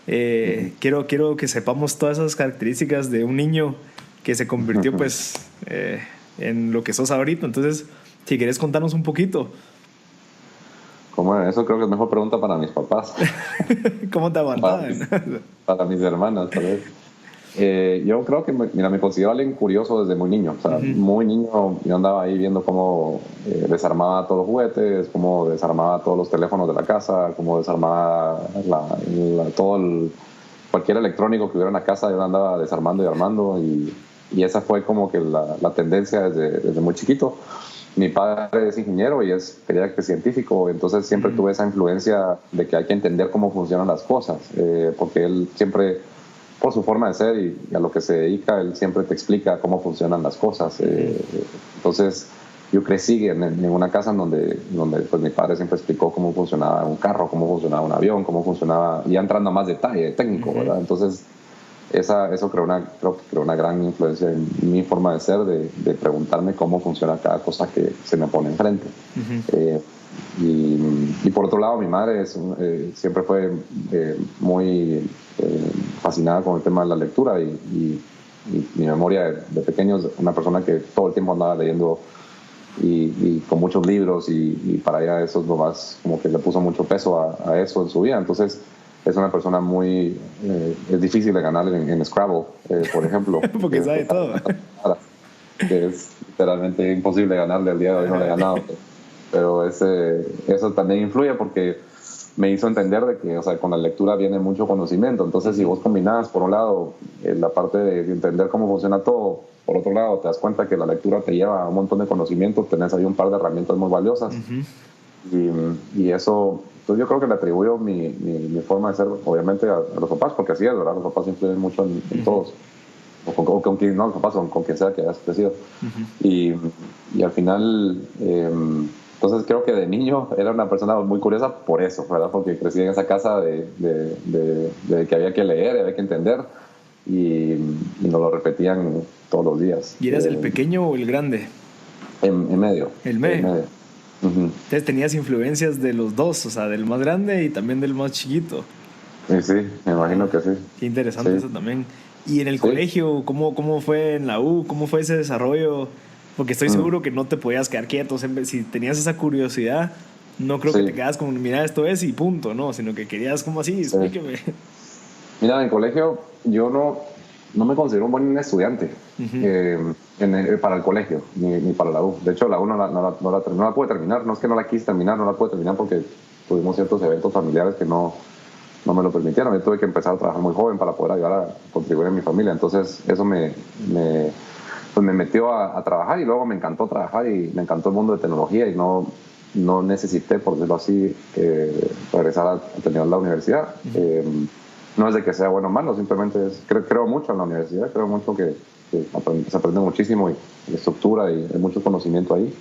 Quiero que sepamos todas esas características de un niño que se convirtió pues en lo que sos ahorita. Entonces, si quieres contarnos un poquito. Como eso creo que es mejor pregunta para mis papás. ¿Cómo te aguantaban? Para mis hermanas, tal vez. Yo creo que, me considero alguien curioso desde muy niño. O sea, muy niño yo andaba ahí viendo cómo desarmaba todos los juguetes, cómo desarmaba todos los teléfonos de la casa, cómo desarmaba cualquier electrónico que hubiera en la casa. Yo andaba desarmando y armando y esa fue como que la tendencia desde muy chiquito. Mi padre es ingeniero y quería que científico, entonces siempre tuve esa influencia de que hay que entender cómo funcionan las cosas, porque él siempre, por su forma de ser y a lo que se dedica, él siempre te explica cómo funcionan las cosas. Entonces yo crecí en una casa en donde pues, mi padre siempre explicó cómo funcionaba un carro, cómo funcionaba un avión, cómo funcionaba, ya entrando a más detalle técnico, ¿verdad? Entonces eso creo que creó una gran influencia en mi forma de ser, de preguntarme cómo funciona cada cosa que se me pone enfrente. Y por otro lado, mi madre siempre fue muy fascinada con el tema de la lectura y mi memoria de pequeño es una persona que todo el tiempo andaba leyendo y con muchos libros y para ella eso es lo más, como que le puso mucho peso a eso en su vida. Entonces es una persona muy... es difícil de ganar en Scrabble, por ejemplo. Porque sabe todo. Que es literalmente imposible ganarle, al día de hoy no le he ganado. Pero eso también influye porque me hizo entender de que, o sea, con la lectura viene mucho conocimiento. Entonces, si vos combinás, por un lado, la parte de entender cómo funciona todo, por otro lado, te das cuenta que la lectura te lleva a un montón de conocimiento, tenés ahí un par de herramientas muy valiosas. Y eso... Entonces yo creo que le atribuyo mi forma de ser, obviamente, a los papás, porque así es, ¿verdad? Los papás influyen mucho en todos. O con quien, no los papás, con quien sea que hayas crecido. Y al final, entonces creo que de niño era una persona muy curiosa por eso, ¿verdad? Porque crecí en esa casa de que había que leer, había que entender, y nos lo repetían todos los días. ¿Y eras el pequeño o el grande? En medio. El medio. En medio. Entonces tenías influencias de los dos, o sea, del más grande y también del más chiquito. Sí, me imagino que sí. Qué interesante eso también. ¿Y en el colegio, cómo fue en la U? ¿Cómo fue ese desarrollo? Porque estoy seguro que no te podías quedar quieto. Si tenías esa curiosidad, no creo que te quedas como, mira, esto es y punto, ¿no? Sino que querías como así, explíqueme. Mira, en el colegio yo no me considero un buen estudiante para el colegio, ni para la U. De hecho, la U no la pude terminar. No es que no la quise terminar, no la pude terminar porque tuvimos ciertos eventos familiares que no me lo permitieron. Yo tuve que empezar a trabajar muy joven para poder ayudar a contribuir en mi familia. Entonces, eso me metió a trabajar y luego me encantó trabajar y me encantó el mundo de tecnología y no necesité, por decirlo así, regresar a terminar la universidad. No es de que sea bueno o malo, simplemente creo mucho en la universidad, creo mucho que se aprende muchísimo y estructura y hay mucho conocimiento ahí.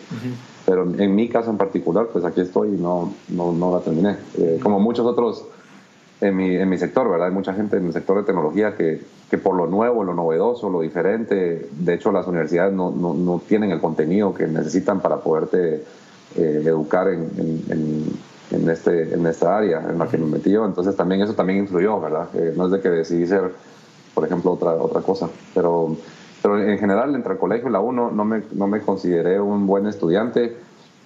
Pero en mi caso en particular, pues aquí estoy y no la terminé. Como muchos otros en mi sector, ¿verdad? Hay mucha gente en el sector de tecnología que por lo nuevo, lo novedoso, lo diferente, de hecho las universidades no tienen el contenido que necesitan para poderte educar en esta área en la que me metí yo. Entonces también eso también influyó, ¿verdad? No es de que decidí ser, por ejemplo, otra cosa, pero en general entre el colegio y la U no me consideré un buen estudiante.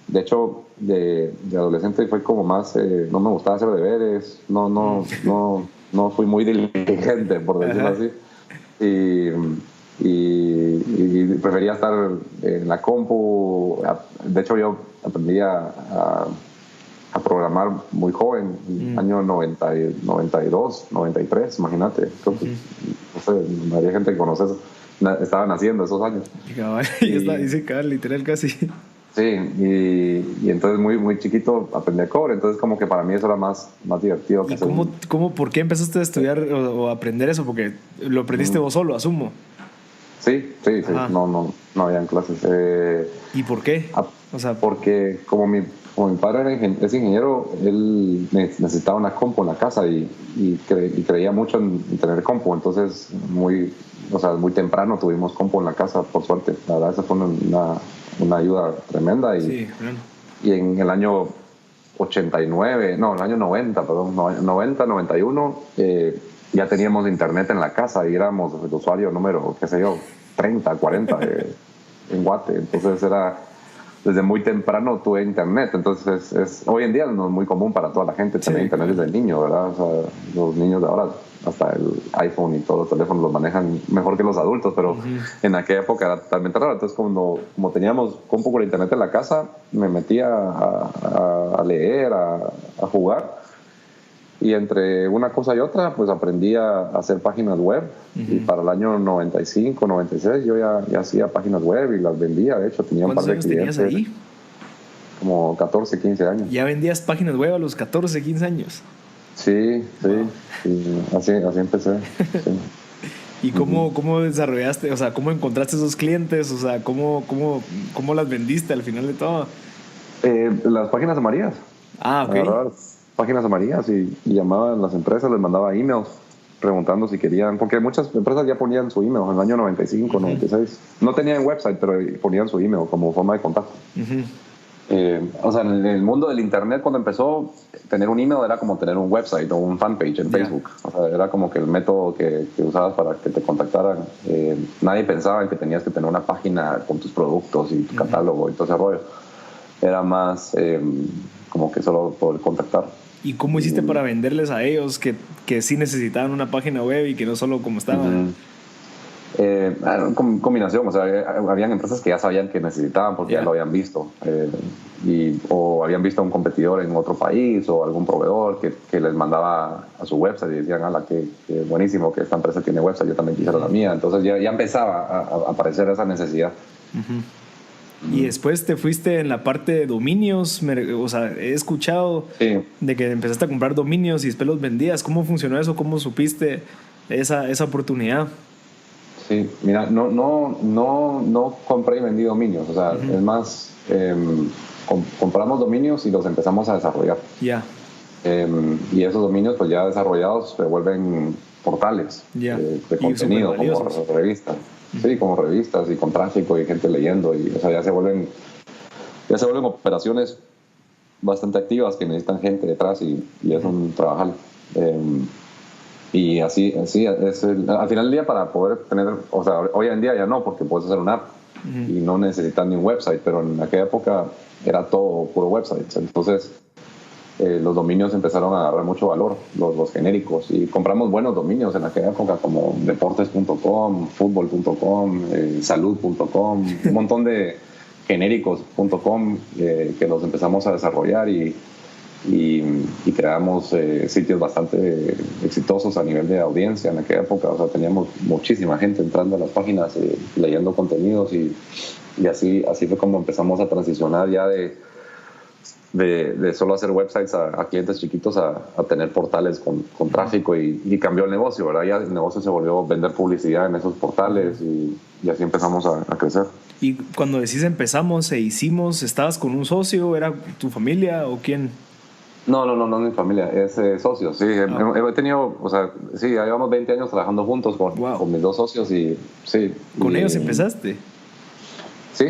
De hecho, de adolescente fue como más, no me gustaba hacer deberes, no fui muy diligente, por decirlo así, y prefería estar en la compu. De hecho, yo aprendí a a programar muy joven, año 90, 92, 93, imagínate. Creo que, no sé, había gente que conoce eso. Estaban haciendo esos años. Y está, dice cabal, literal casi. Sí, y entonces muy chiquito aprendí a cobre, entonces como que para mí eso era más divertido. ¿Y por qué empezaste a estudiar o aprender eso? Porque lo aprendiste vos solo, asumo. Sí, no habían clases. ¿Y por qué? O sea, porque como mi padre es ingeniero, él necesitaba una compu en la casa y creía mucho en tener compu, entonces muy temprano tuvimos compu en la casa, por suerte. La verdad, esa fue una ayuda tremenda. Sí, claro. Y en el año 90, 91, ya teníamos internet en la casa y éramos el usuario número, 30, 40 en Guate. Entonces desde muy temprano tuve internet. Entonces hoy en día no es muy común para toda la gente tener internet desde el niño, ¿verdad? O sea, los niños de ahora hasta el iPhone y todos los teléfonos los manejan mejor que los adultos, pero en aquella época era totalmente raro. Entonces como teníamos compu por internet en la casa, me metía a leer, a jugar, y entre una cosa y otra pues aprendí a hacer páginas web. Y para el año 95, 96 yo ya hacía páginas web y las vendía. De hecho tenía un par de clientes. ¿Cuántos años tenías ahí? Como 14, 15 años. ¿Ya vendías páginas web a los 14, 15 años? Sí, wow. Así empecé. Sí. ¿Y cómo desarrollaste, o sea, cómo encontraste esos clientes? O sea, ¿cómo las vendiste al final de todo? Las páginas amarillas. Ah, ok. Agarraba páginas amarillas y llamaban a las empresas, les mandaba emails preguntando si querían, porque muchas empresas ya ponían su email en el año 95, 96. No tenían website, pero ponían su email como forma de contacto. O sea, en el mundo del internet, cuando empezó, tener un email era como tener un website o un fanpage en Facebook. O sea, era como que el método que usabas para que te contactaran. Nadie pensaba en que tenías que tener una página con tus productos y tu catálogo y todo ese rollo. Era más como que solo poder contactar. ¿Y cómo hiciste para venderles a ellos que sí necesitaban una página web y que no solo como estaban? Combinación, o sea, habían empresas que ya sabían que necesitaban porque ya lo habían visto, o habían visto a un competidor en otro país o algún proveedor que les mandaba a su website y decían, ala, qué buenísimo que esta empresa tiene website, yo también quisiera la mía. Entonces ya empezaba a aparecer esa necesidad. Y después te fuiste en la parte de dominios. O sea, he escuchado de que empezaste a comprar dominios y después los vendías. ¿Cómo funcionó eso? ¿Cómo supiste esa oportunidad? Sí, mira, no compré y vendí dominios. O sea, es más, compramos dominios y los empezamos a desarrollar. Ya. Y esos dominios, pues ya desarrollados, se vuelven portales de contenido, como revistas. Sí, como revistas y con tráfico y gente leyendo. Y, o sea, ya se vuelven operaciones bastante activas que necesitan gente detrás y es un trabajar. Y así es al final del día, para poder tener, o sea, hoy en día ya no, porque puedes hacer una app y no necesitas ni un website, pero en aquella época era todo puro website. Entonces los dominios empezaron a agarrar mucho valor, los genéricos, y compramos buenos dominios en aquella época como deportes.com, fútbol.com, salud.com, un montón de genéricos.com que los empezamos a desarrollar y creamos sitios bastante exitosos a nivel de audiencia en aquella época. O sea, teníamos muchísima gente entrando a las páginas, leyendo contenidos y así fue como empezamos a transicionar ya de solo hacer websites a clientes chiquitos a tener portales con tráfico y cambió el negocio, ¿verdad? Ya el negocio se volvió a vender publicidad en esos portales y así empezamos a crecer. Y cuando decís empezamos e hicimos, ¿estabas con un socio? ¿Era tu familia o quién? No, mi familia, es socios, sí. He tenido, o sea, sí, ya llevamos 20 años trabajando juntos con mis dos socios y sí. ¿Con ellos empezaste? Sí,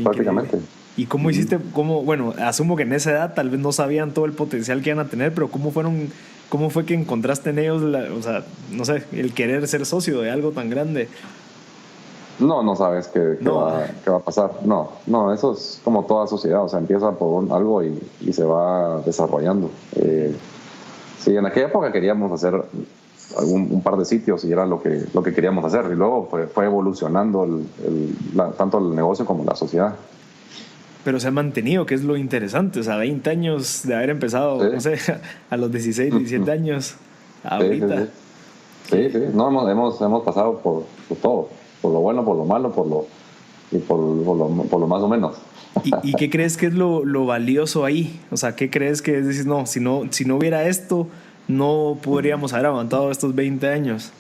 prácticamente. ¿Y cómo hiciste? Bueno, asumo que en esa edad tal vez no sabían todo el potencial que iban a tener, pero ¿cómo fue que encontraste en ellos, o sea, no sé, el querer ser socio de algo tan grande? No sabes qué va a pasar. No, eso es como toda sociedad, o sea, empieza por algo y se va desarrollando. Sí, en aquella época queríamos hacer un par de sitios y era lo que queríamos hacer, y luego fue evolucionando tanto el negocio como la sociedad. Pero se ha mantenido, que es lo interesante. O sea, 20 años de haber empezado, Sí. no sé, a los 16, 17 años, ahorita. Sí. Sí. No, hemos pasado por todo. Por lo bueno, por lo malo, por lo más o menos. ¿Y qué crees que es lo valioso ahí? O sea, ¿qué crees que es decir, no, si no hubiera esto, no podríamos haber aguantado estos 20 años?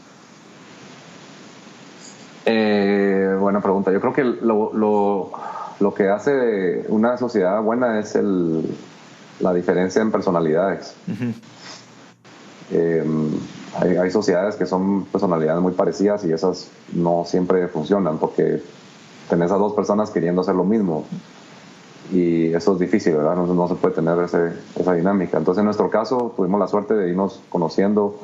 Buena pregunta. Yo creo que lo que hace una sociedad buena es la diferencia en personalidades. Hay sociedades que son personalidades muy parecidas y esas no siempre funcionan porque tenés a dos personas queriendo hacer lo mismo y eso es difícil, ¿verdad? No se puede tener esa dinámica. Entonces, en nuestro caso, tuvimos la suerte de irnos conociendo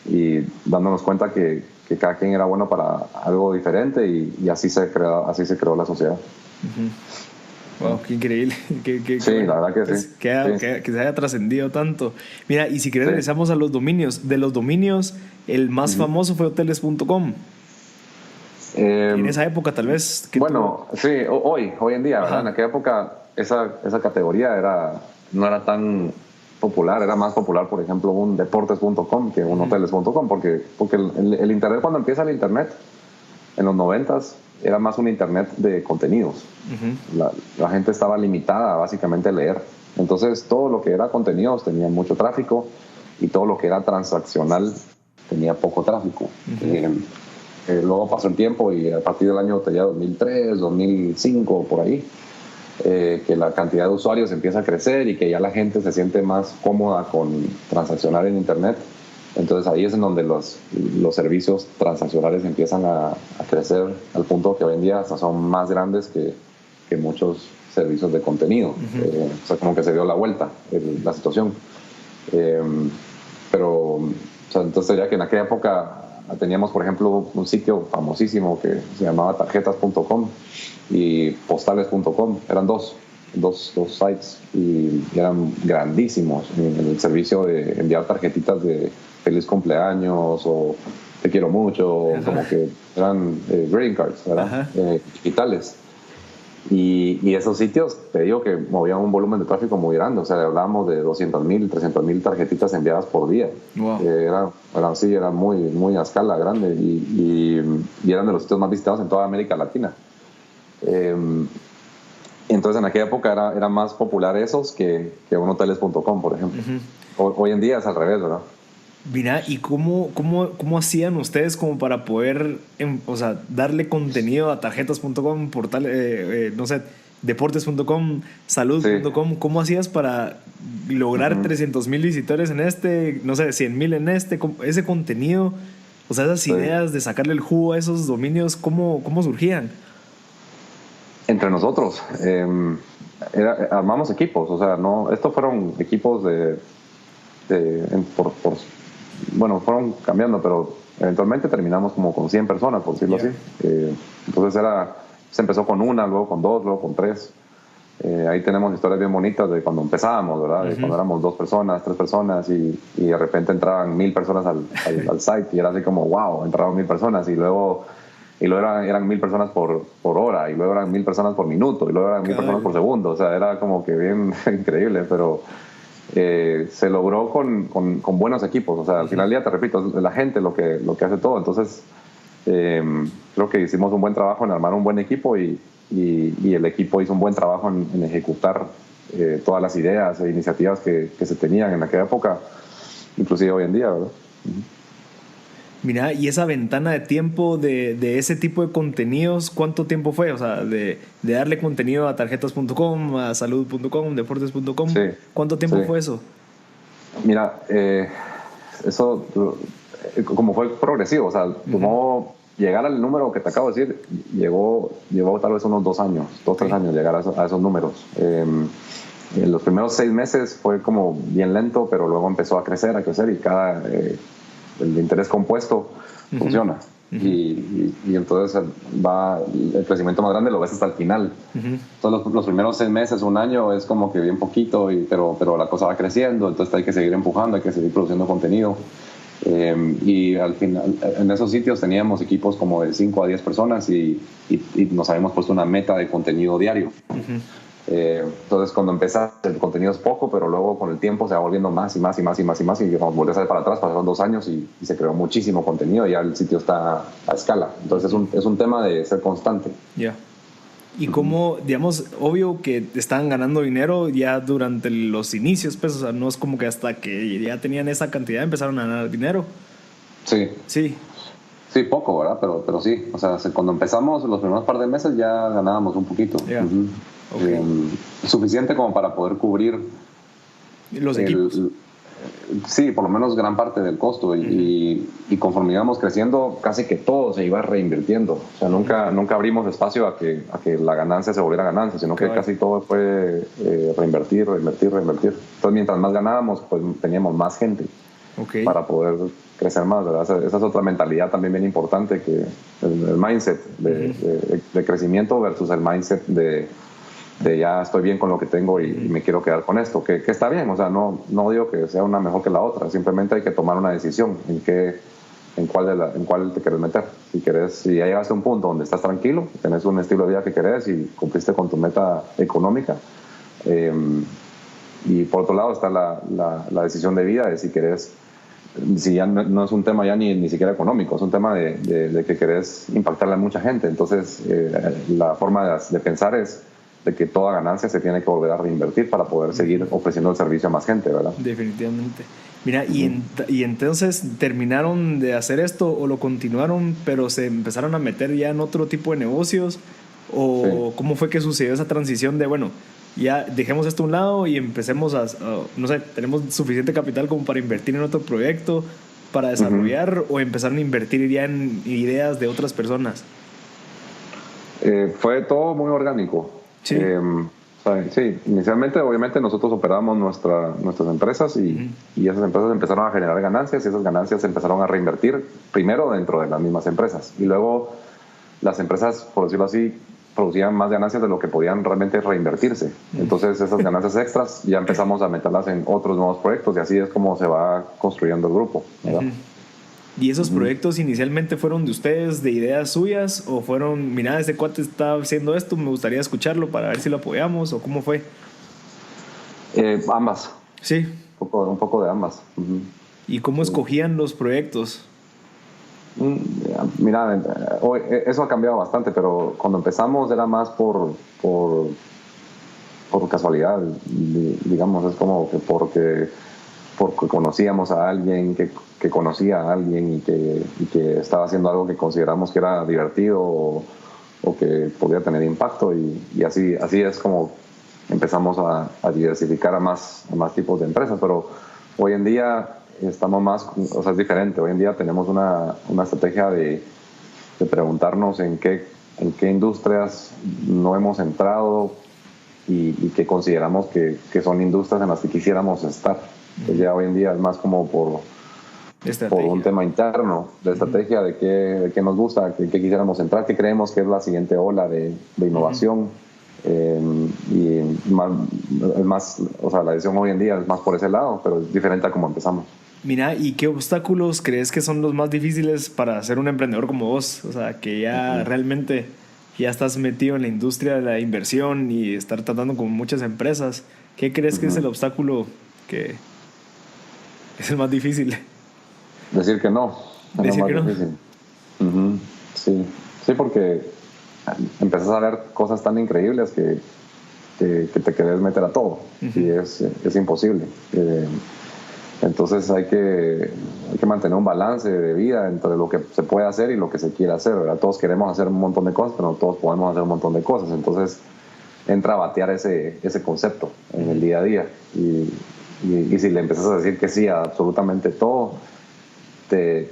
y dándonos cuenta que cada quien era bueno para algo diferente y así se creó la sociedad. Wow, qué increíble. Sí, la verdad que sí. Que se haya trascendido tanto. Mira, y si querés regresamos a los dominios. De los dominios, el más famoso fue hoteles.com. En esa época tal vez... Sí, hoy en día, ¿verdad? En aquella época esa categoría no era tan popular, era más popular, por ejemplo, un deportes.com que un hoteles.com, porque el internet, cuando empieza el internet, en los 90s, era más un internet de contenidos. La gente estaba limitada básicamente a leer. Entonces, todo lo que era contenidos tenía mucho tráfico y todo lo que era transaccional tenía poco tráfico. Luego pasó el tiempo y a partir del año 2003, 2005, por ahí, que la cantidad de usuarios empieza a crecer y que ya la gente se siente más cómoda con transaccionar en internet. Entonces ahí es en donde los servicios transaccionales empiezan a crecer al punto que hoy en día hasta son más grandes que muchos servicios de contenido. O sea, como que se dio la vuelta la situación. Entonces sería que en aquella época teníamos, por ejemplo, un sitio famosísimo que se llamaba tarjetas.com y postales.com. Eran dos sites y eran grandísimos en el servicio de enviar tarjetitas de feliz cumpleaños o te quiero mucho, como que eran greeting cards, ¿verdad? Digitales. Y esos sitios, te digo que movían un volumen de tráfico muy grande, o sea, hablábamos de 200,000, 300,000 tarjetitas enviadas por día. Wow. Era muy, muy a escala grande y eran de los sitios más visitados en toda América Latina. Entonces, en aquella época era más popular esos que un hoteles.com, por ejemplo. Hoy en día es al revés, ¿verdad? Mira, ¿y cómo hacían ustedes como para poder, darle contenido a tarjetas.com, portal, no sé, deportes.com, salud.com? Sí. ¿Cómo hacías para lograr 300,000 visitores en no sé, 100,000 en ese contenido? O sea, esas ideas de sacarle el jugo a esos dominios, ¿cómo surgían? Entre nosotros. Armamos equipos, o sea, estos fueron equipos fueron cambiando, pero eventualmente terminamos como con 100 personas, por decirlo así. Entonces se empezó con una, luego con dos, luego con tres. Ahí tenemos historias bien bonitas de cuando empezábamos, ¿verdad? De cuando éramos 2 personas, 3 personas y de repente entraban 1,000 personas al site y era así como, wow, entraron 1,000 personas y luego eran 1,000 personas por hora y luego eran 1,000 personas por minuto y luego eran 1,000 personas por segundo. O sea, era como que bien increíble, pero se logró con buenos equipos. O sea, al final del día, te repito, es la gente lo que hace todo. Entonces, creo que hicimos un buen trabajo en armar un buen equipo y el equipo hizo un buen trabajo en ejecutar todas las ideas e iniciativas que se tenían en aquella época, inclusive hoy en día, ¿verdad? Mira, y esa ventana de tiempo de ese tipo de contenidos, ¿cuánto tiempo fue? O sea, de darle contenido a tarjetas.com, a salud.com, deportes.com. Sí, ¿Cuánto tiempo fue eso? Mira, eso como fue progresivo, o sea, como llegar al número que te acabo de decir, llevó tal vez unos 2 años, 3 años llegar a esos números. En los primeros 6 meses fue como bien lento, pero luego empezó a crecer y el interés compuesto funciona. Y entonces el crecimiento más grande lo ves hasta el final. Entonces los primeros 6 meses, 1 año es como que bien poquito, pero la cosa va creciendo, entonces hay que seguir empujando, hay que seguir produciendo contenido. Y al final en esos sitios teníamos equipos como de 5 a 10 personas y nos habíamos puesto una meta de contenido diario. Entonces, cuando empieza, el contenido es poco, pero luego con el tiempo se va volviendo más y más y más y más y más. Y cuando volvés a ver para atrás, pasaron 2 años y se creó muchísimo contenido y ya el sitio está a escala. Entonces, es un tema de ser constante. Ya. Y como, digamos, obvio que estaban ganando dinero ya durante los inicios, pues, o sea, no es como que hasta que ya tenían esa cantidad empezaron a ganar dinero. Sí. Sí. Sí, poco, ¿verdad? Pero sí, o sea, cuando empezamos los primeros par de meses ya ganábamos un poquito. Yeah. Okay. Suficiente como para poder cubrir los equipos. Sí, por lo menos gran parte del costo. Y conforme íbamos creciendo, casi que todo se iba reinvirtiendo. O sea, nunca abrimos espacio a que la ganancia se volviera ganancia, sino que casi todo fue reinvertir. Entonces, mientras más ganábamos, pues teníamos más gente para poder crecer más, ¿verdad? Esa es otra mentalidad también bien importante, que el mindset de crecimiento versus el mindset de ya estoy bien con lo que tengo y me quiero quedar con esto, que está bien, o sea, no digo que sea una mejor que la otra, simplemente hay que tomar una decisión en cuál te quieres meter. Si ya llegaste a un punto donde estás tranquilo, tenés un estilo de vida que querés y cumpliste con tu meta económica, y por otro lado está la decisión de vida de si querés, si ya no es un tema ya ni siquiera económico, es un tema de que querés impactarle a mucha gente. Entonces la forma de pensar es de que toda ganancia se tiene que volver a reinvertir para poder seguir ofreciendo el servicio a más gente, ¿verdad? Definitivamente. Mira, y entonces terminaron de hacer esto o lo continuaron, pero se empezaron a meter ya en otro tipo de negocios, o ¿cómo fue que sucedió esa transición de, bueno, ya dejemos esto a un lado y empecemos no sé, tenemos suficiente capital como para invertir en otro proyecto, para desarrollar, o empezaron a invertir ya en ideas de otras personas? Fue todo muy orgánico. Sí. Sí, inicialmente obviamente nosotros operábamos nuestras empresas y esas empresas empezaron a generar ganancias y esas ganancias se empezaron a reinvertir primero dentro de las mismas empresas y luego las empresas, por decirlo así, producían más ganancias de lo que podían realmente reinvertirse. Entonces esas ganancias extras ya empezamos a meterlas en otros nuevos proyectos y así es como se va construyendo el grupo, ¿verdad? ¿Y esos proyectos inicialmente fueron de ustedes, de ideas suyas, o fueron, mira, ese cuate está haciendo esto, me gustaría escucharlo para ver si lo apoyamos, o cómo fue? Ambas. Sí. Un poco de ambas. ¿Y cómo escogían los proyectos? Mira, eso ha cambiado bastante, pero cuando empezamos era más por casualidad, digamos, es como que porque conocíamos a alguien que conocía a alguien y que estaba haciendo algo que consideramos que era divertido o que podía tener impacto y así es como empezamos a diversificar a más tipos de empresas. Pero hoy en día estamos más, o sea, es diferente. Hoy en día tenemos una estrategia de preguntarnos en qué industrias no hemos entrado y que consideramos que son industrias en las que quisiéramos estar. Ya hoy en día es más como por un tema interno de estrategia, de qué nos gusta, qué quisiéramos entrar, qué creemos que es la siguiente ola de innovación. Y más, o sea, la decisión hoy en día es más por ese lado, pero es diferente a cómo empezamos. Mira, ¿y qué obstáculos crees que son los más difíciles para ser un emprendedor como vos? O sea, que ya realmente ya estás metido en la industria de la inversión y estar tratando con muchas empresas. ¿Qué crees que es el obstáculo que es el más difícil? Decir que no. Decir que no. Sí, porque empezás a ver cosas tan increíbles que te querés meter a todo y es imposible. Entonces hay que mantener un balance de vida entre lo que se puede hacer y lo que se quiere hacer, ¿verdad? Todos queremos hacer un montón de cosas, pero no todos podemos hacer un montón de cosas. Entonces entra a batear ese concepto en el día a día. Y si le empiezas a decir que sí a absolutamente todo, te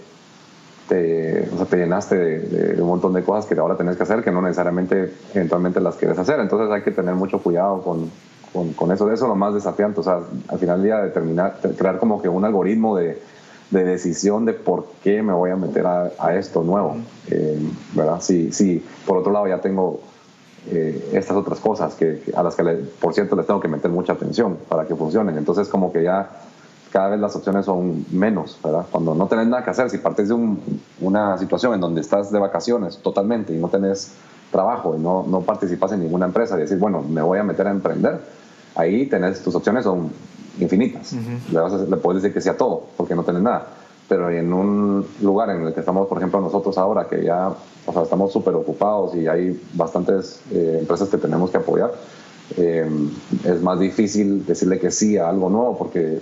llenaste de un montón de cosas que ahora tenés que hacer, que no necesariamente eventualmente las quieres hacer. Entonces hay que tener mucho cuidado con eso. Eso es lo más desafiante. O sea, al final del día crear como que un algoritmo de decisión de por qué me voy a meter a esto nuevo, ¿verdad? Sí, por otro lado ya tengo estas otras cosas a las que por cierto les tengo que meter mucha atención para que funcionen. Entonces como que ya cada vez las opciones son menos, ¿verdad? Cuando no tenés nada que hacer, si partes de una situación en donde estás de vacaciones totalmente y no tenés trabajo y no participas en ninguna empresa y decir, bueno, me voy a meter a emprender, ahí tus opciones son infinitas. Le puedes decir que sí a todo, porque no tenés nada. Pero en un lugar en el que estamos, por ejemplo, nosotros ahora, que ya, o sea, estamos súper ocupados y hay bastantes empresas que tenemos que apoyar, es más difícil decirle que sí a algo nuevo, porque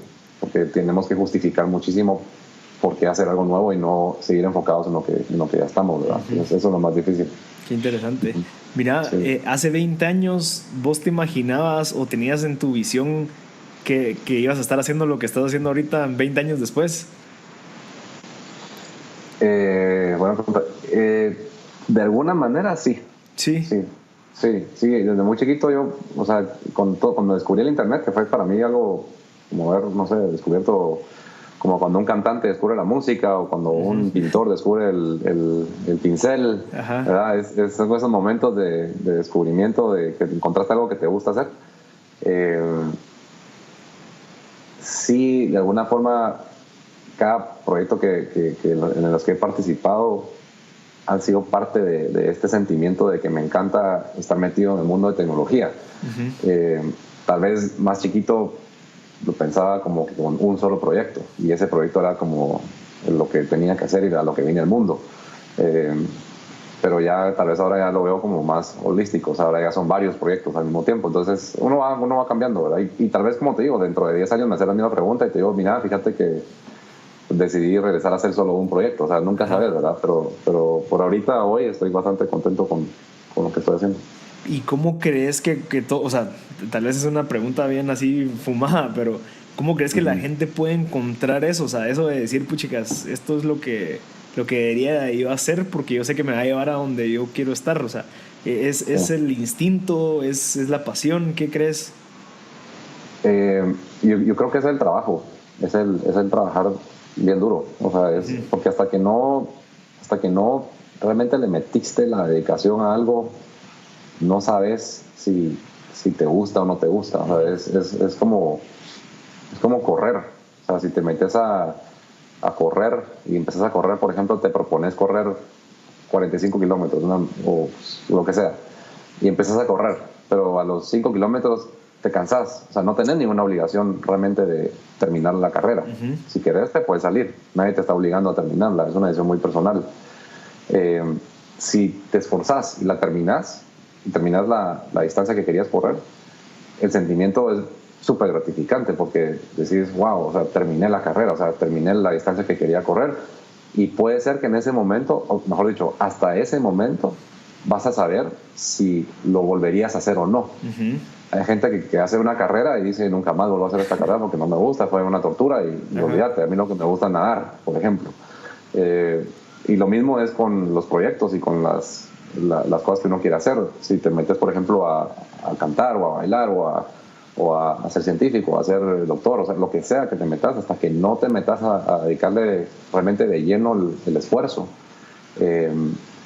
tenemos que justificar muchísimo por qué hacer algo nuevo y no seguir enfocados en lo que ya estamos, ¿verdad? Entonces, eso es lo más difícil. Qué interesante. Mira, Sí. hace 20 años, ¿vos te imaginabas o tenías en tu visión que ibas a estar haciendo lo que estás haciendo ahorita 20 años después? Buena pregunta. De alguna manera, sí. Sí. Sí. Desde muy chiquito yo, o sea, cuando descubrí el internet, que fue para mí algo como haber, no sé, descubierto, como cuando un cantante descubre la música o cuando un pintor descubre el pincel, ¿verdad? Son esos momentos de descubrimiento, de que encontraste algo que te gusta hacer. Sí, de alguna forma, cada proyecto en los que he participado han sido parte de este sentimiento de que me encanta estar metido en el mundo de tecnología. Tal vez más chiquito lo pensaba como con un solo proyecto, y ese proyecto era como lo que tenía que hacer y era lo que vine al mundo. Pero ya tal vez ahora ya lo veo como más holístico, o sea, ahora ya son varios proyectos al mismo tiempo, entonces uno va cambiando, ¿verdad? Y tal vez, como te digo, dentro de 10 años me haces la misma pregunta y te digo, mira, fíjate que decidí regresar a hacer solo un proyecto, o sea, nunca sabes, ¿verdad? Pero por ahorita, hoy, estoy bastante contento con lo que estoy haciendo. ¿Y cómo crees que todo, o sea, tal vez es una pregunta bien así fumada, pero ¿cómo crees que la gente puede encontrar eso? O sea, eso de decir, puchicas, esto es lo que debería yo hacer porque yo sé que me va a llevar a donde yo quiero estar. O sea, ¿es el instinto? ¿Es la pasión? ¿Qué crees? Yo creo que es el trabajo, es el trabajar bien duro, o sea, porque hasta que no realmente le metiste la dedicación a algo, no sabes si te gusta o no te gusta. O sea, es como correr. O sea, si te metes a correr y empiezas a correr, por ejemplo, te propones correr 45 kilómetros o lo que sea, y empiezas a correr, pero a los 5 kilómetros te cansas. O sea, no tenés ninguna obligación realmente de terminar la carrera. Si querés, te puedes salir. Nadie te está obligando a terminarla. Es una decisión muy personal. Si te esforzás y la terminás, y terminas la distancia que querías correr, el sentimiento es súper gratificante, porque decís, wow, o sea, terminé la carrera, o sea, terminé la distancia que quería correr, y puede ser que en ese momento, o mejor dicho, hasta ese momento, vas a saber si lo volverías a hacer o no. Hay gente que hace una carrera y dice, nunca más vuelvo a hacer esta carrera porque no me gusta, fue una tortura, y olvídate, a mí lo que me gusta es nadar, por ejemplo. Y lo mismo es con los proyectos y con las cosas que uno quiere hacer. Si te metes, por ejemplo, a cantar o a bailar o a ser científico o a ser doctor, o sea, lo que sea que te metas, hasta que no te metas a dedicarle realmente de lleno el esfuerzo,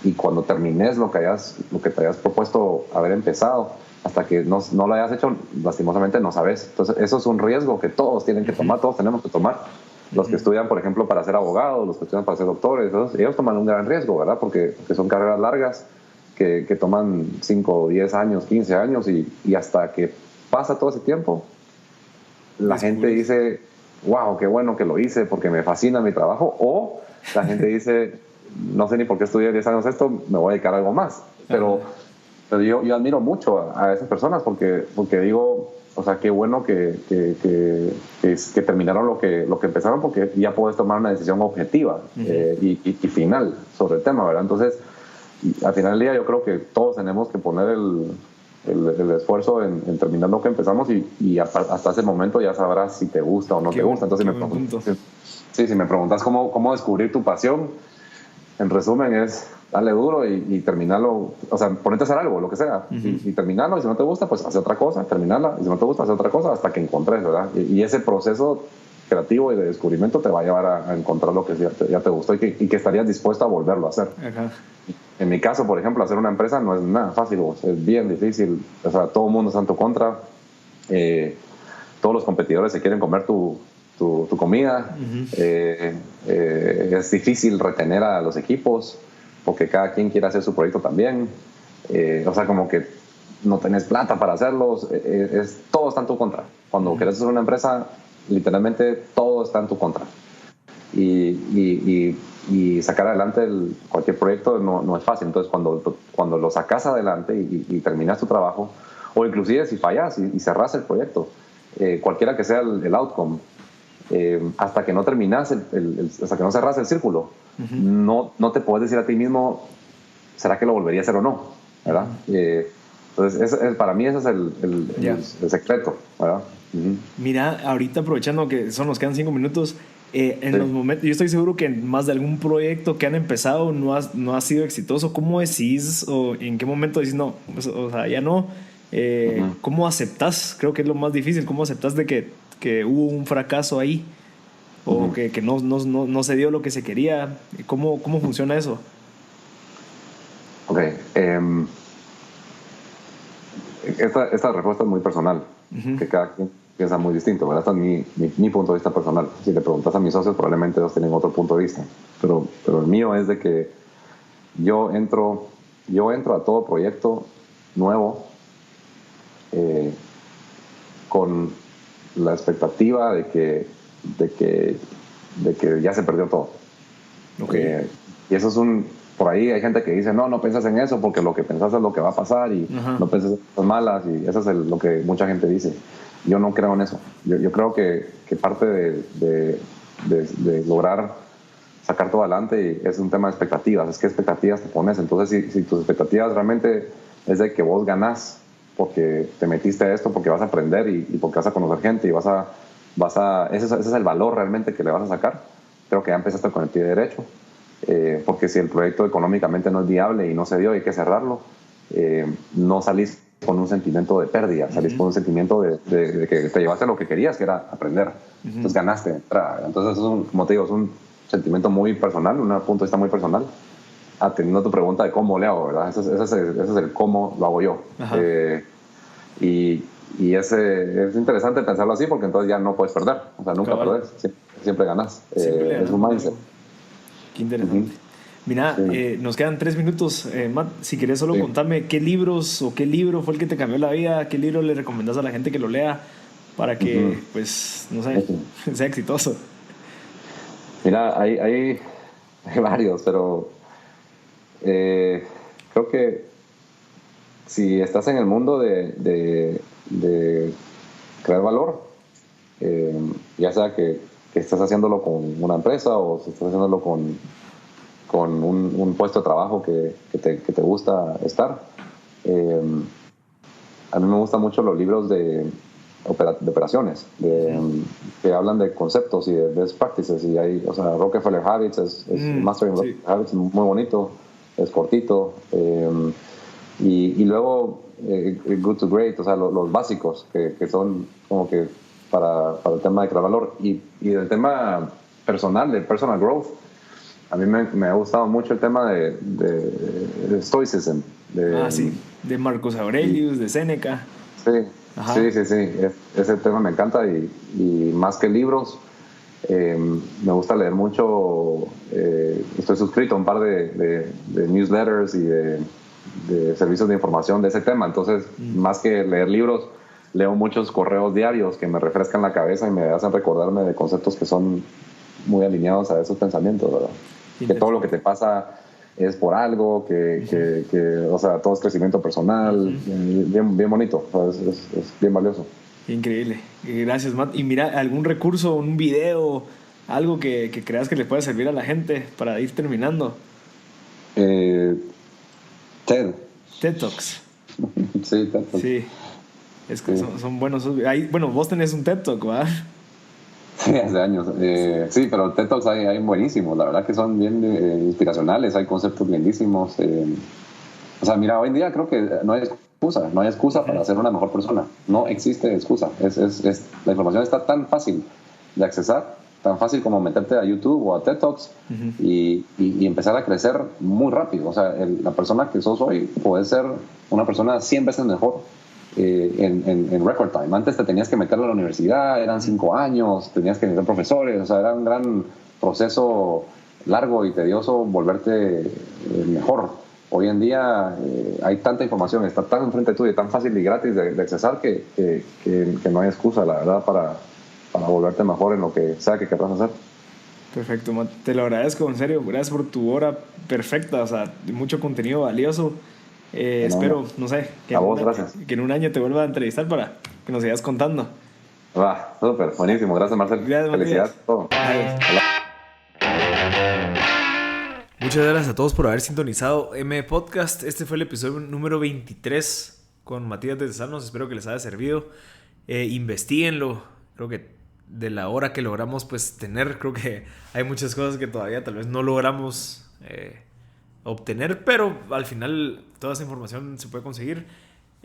y cuando termines lo que te hayas propuesto haber empezado, hasta que no lo hayas hecho, lastimosamente no sabes. Entonces eso es un riesgo que todos tienen que tomar, todos tenemos que tomar. Los que estudian, por ejemplo, para ser abogados, los que estudian para ser doctores, ellos toman un gran riesgo, ¿verdad? Porque son carreras largas que toman 5, 10 años, 15 años, y hasta que pasa todo ese tiempo, la gente dice, wow, qué bueno que lo hice porque me fascina mi trabajo, o la gente dice, no sé ni por qué estudié 10 años esto, me voy a dedicar a algo más. Pero yo admiro mucho a esas personas porque digo, o sea, qué bueno que terminaron lo que empezaron, porque ya puedes tomar una decisión objetiva y final sobre el tema, ¿verdad? Entonces, al final del día, yo creo que todos tenemos que poner el esfuerzo en terminar lo que empezamos, y hasta ese momento ya sabrás si te gusta o no te gusta. Entonces, si me preguntas cómo descubrir tu pasión, en resumen es darle duro y terminarlo, o sea, ponerte a hacer algo, lo que sea, y terminarlo, y si no te gusta, pues hacer otra cosa, terminarla, y si no te gusta, hacer otra cosa, hasta que encontres, ¿verdad? Y ese proceso creativo y de descubrimiento te va a llevar a encontrar lo que ya te gustó y que estarías dispuesto a volverlo a hacer. En mi caso, por ejemplo, hacer una empresa no es nada fácil, es bien difícil. O sea, todo el mundo está en tu contra, todos los competidores se quieren comer tu comida, es difícil retener a los equipos porque cada quien quiere hacer su proyecto también. O sea, como que no tenés plata para hacerlos, todo está en tu contra. Cuando querés hacer una empresa, literalmente todo está en tu contra. Y sacar adelante cualquier proyecto no es fácil. Entonces, cuando lo sacas adelante y terminas tu trabajo, o inclusive si fallas y cerras el proyecto, cualquiera que sea el outcome, hasta que no terminas, hasta que no cerras el círculo, no te puedes decir a ti mismo, ¿será que lo volvería a hacer o no? ¿Verdad? Entonces, para mí ese es el secreto, ¿verdad? Mira, ahorita aprovechando que nos quedan 5 minutos, en los momentos, yo estoy seguro que en más de algún proyecto que han empezado no ha sido exitoso. ¿Cómo decís o en qué momento decís no? O sea, ya no. ¿Cómo aceptás? Creo que es lo más difícil. ¿Cómo aceptás de que hubo un fracaso ahí? O que no se dio lo que se quería. ¿Cómo funciona eso? Ok. Esta respuesta es muy personal, que cada quien piensa muy distinto, ¿verdad? Este es mi punto de vista personal. Si le preguntas a mis socios, probablemente ellos tienen otro punto de vista. Pero el mío es de que yo entro a todo proyecto nuevo con la expectativa de que ya se perdió todo. Okay. Y eso es por ahí hay gente que dice, no piensas en eso porque lo que pensás es lo que va a pasar y no piensas en cosas malas, y eso es lo que mucha gente dice. Yo no creo en eso. Yo creo que parte de lograr sacar todo adelante es un tema de expectativas. Es qué expectativas te pones. Entonces, si tus expectativas realmente es de que vos ganás porque te metiste a esto, porque vas a aprender y porque vas a conocer gente y ese es el valor realmente que le vas a sacar, creo que ya empezaste con el pie derecho. Porque si el proyecto económicamente no es viable y no se dio y hay que cerrarlo, no salís con un sentimiento de pérdida, salís con un sentimiento de que te llevaste lo que querías, que era aprender. Entonces ganaste. Entonces como te digo, es un sentimiento muy personal, un punto de vista muy personal, atendiendo a tu pregunta de cómo le hago, ¿verdad? Ese es el cómo lo hago yo. Y es interesante pensarlo así, porque entonces ya no puedes perder, o sea, nunca perdés, siempre ganas. Es un mindset. Qué interesante. Mira, nos quedan 3 minutos. Matt, si querés solo contame qué libros o qué libro fue el que te cambió la vida, qué libro le recomendás a la gente que lo lea para que, pues, no sé, sea exitoso. Mira, hay varios, pero creo que si estás en el mundo de crear valor, ya sea que estás haciéndolo con una empresa o si estás haciéndolo con un puesto de trabajo que te gusta estar, a mí me gustan mucho los libros de operaciones, que hablan de conceptos y de best practices. Y o sea, Rockefeller Habits es Mastering Rockefeller Habits, muy bonito, es cortito. Y luego Good to Great, o sea, los básicos que son como que para el tema de crear valor. Y del tema personal, de personal growth, a mí me ha gustado mucho el tema de Stoicism. De Marcus Aurelius, de Séneca. Sí. Ese tema me encanta y más que libros, me gusta leer mucho. Estoy suscrito a un par de newsletters y de servicios de información de ese tema. Entonces, más que leer libros, leo muchos correos diarios que me refrescan la cabeza y me hacen recordarme de conceptos que son muy alineados a esos pensamientos, ¿verdad? Que todo lo que te pasa es por algo, o sea, todo es crecimiento personal, bien bonito, o sea, es bien valioso. Increíble. Gracias, Matt. Y mira, algún recurso, un video, algo que creas que le pueda servir a la gente para ir terminando. TED Talks. Sí, TED Talks. Sí. Es que son buenos. Bueno, vos tenés un TED Talk, ¿verdad? Sí, hace años. Sí, pero TED Talks hay buenísimos. La verdad que son bien inspiracionales. Hay conceptos lindísimos. O sea, mira, hoy en día creo que no hay excusa para ser una mejor persona. No existe excusa. La información está tan fácil de accesar, tan fácil como meterte a YouTube o a TED Talks y empezar a crecer muy rápido. O sea, la persona que sos hoy puede ser una persona 100 veces mejor en record time. Antes te tenías que meter a la universidad, eran 5 años, tenías que necesitar profesores, o sea, era un gran proceso largo y tedioso volverte mejor. hoy en día hay tanta información, está tan enfrente tuyo, tan fácil y gratis de accesar que no hay excusa, la verdad, para volverte mejor en lo que sea que querrás hacer. Perfecto, te lo agradezco, en serio. Gracias por tu hora perfecta, o sea, mucho contenido valioso. Espero, no sé, que en un año te vuelva a entrevistar para que nos sigas contando. Va, súper, buenísimo. Gracias, Marcel. Gracias, felicidades a todos. Muchas gracias a todos por haber sintonizado M Podcast. Este fue el episodio número 23 con Matías de Tesanos. Espero que les haya servido. Investíguenlo. Creo que de la hora que logramos pues tener, creo que hay muchas cosas que todavía tal vez no logramos obtener, pero al final toda esa información se puede conseguir.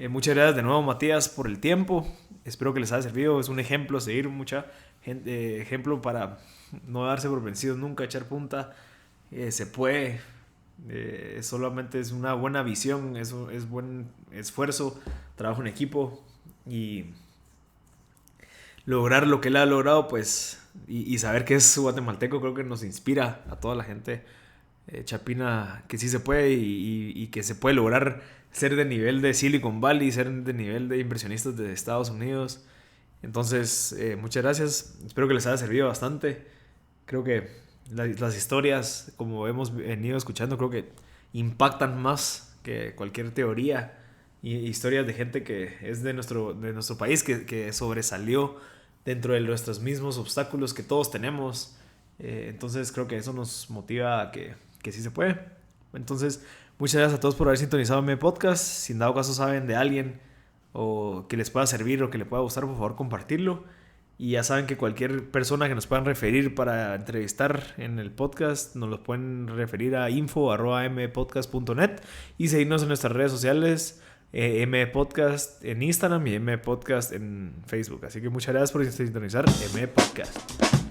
Muchas gracias de nuevo, Matías, por el tiempo. Espero que les haya servido. Es un ejemplo a seguir, mucha gente, ejemplo para no darse por vencidos nunca, echar punta. Se puede. Solamente es una buena visión, es buen esfuerzo, trabajo en equipo y lograr lo que él ha logrado, pues, y saber que es guatemalteco, creo que nos inspira a toda la gente chapina que sí se puede y que se puede lograr ser de nivel de Silicon Valley, ser de nivel de inversionistas de Estados Unidos. Entonces, muchas gracias. Espero que les haya servido bastante. Creo que las historias, como hemos venido escuchando, creo que impactan más que cualquier teoría. Y historias de gente que es de nuestro país, que sobresalió dentro de nuestros mismos obstáculos que todos tenemos. Entonces creo que eso nos motiva a que sí se puede. Entonces, muchas gracias a todos por haber sintonizado mi podcast. Si en dado caso saben de alguien o que les pueda servir o que le pueda gustar, por favor compartirlo. Y ya saben que cualquier persona que nos puedan referir para entrevistar en el podcast, nos lo pueden referir a info@mpodcast.net y seguirnos en nuestras redes sociales, mpodcast en Instagram y mpodcast en Facebook. Así que muchas gracias por sintonizar M Podcast.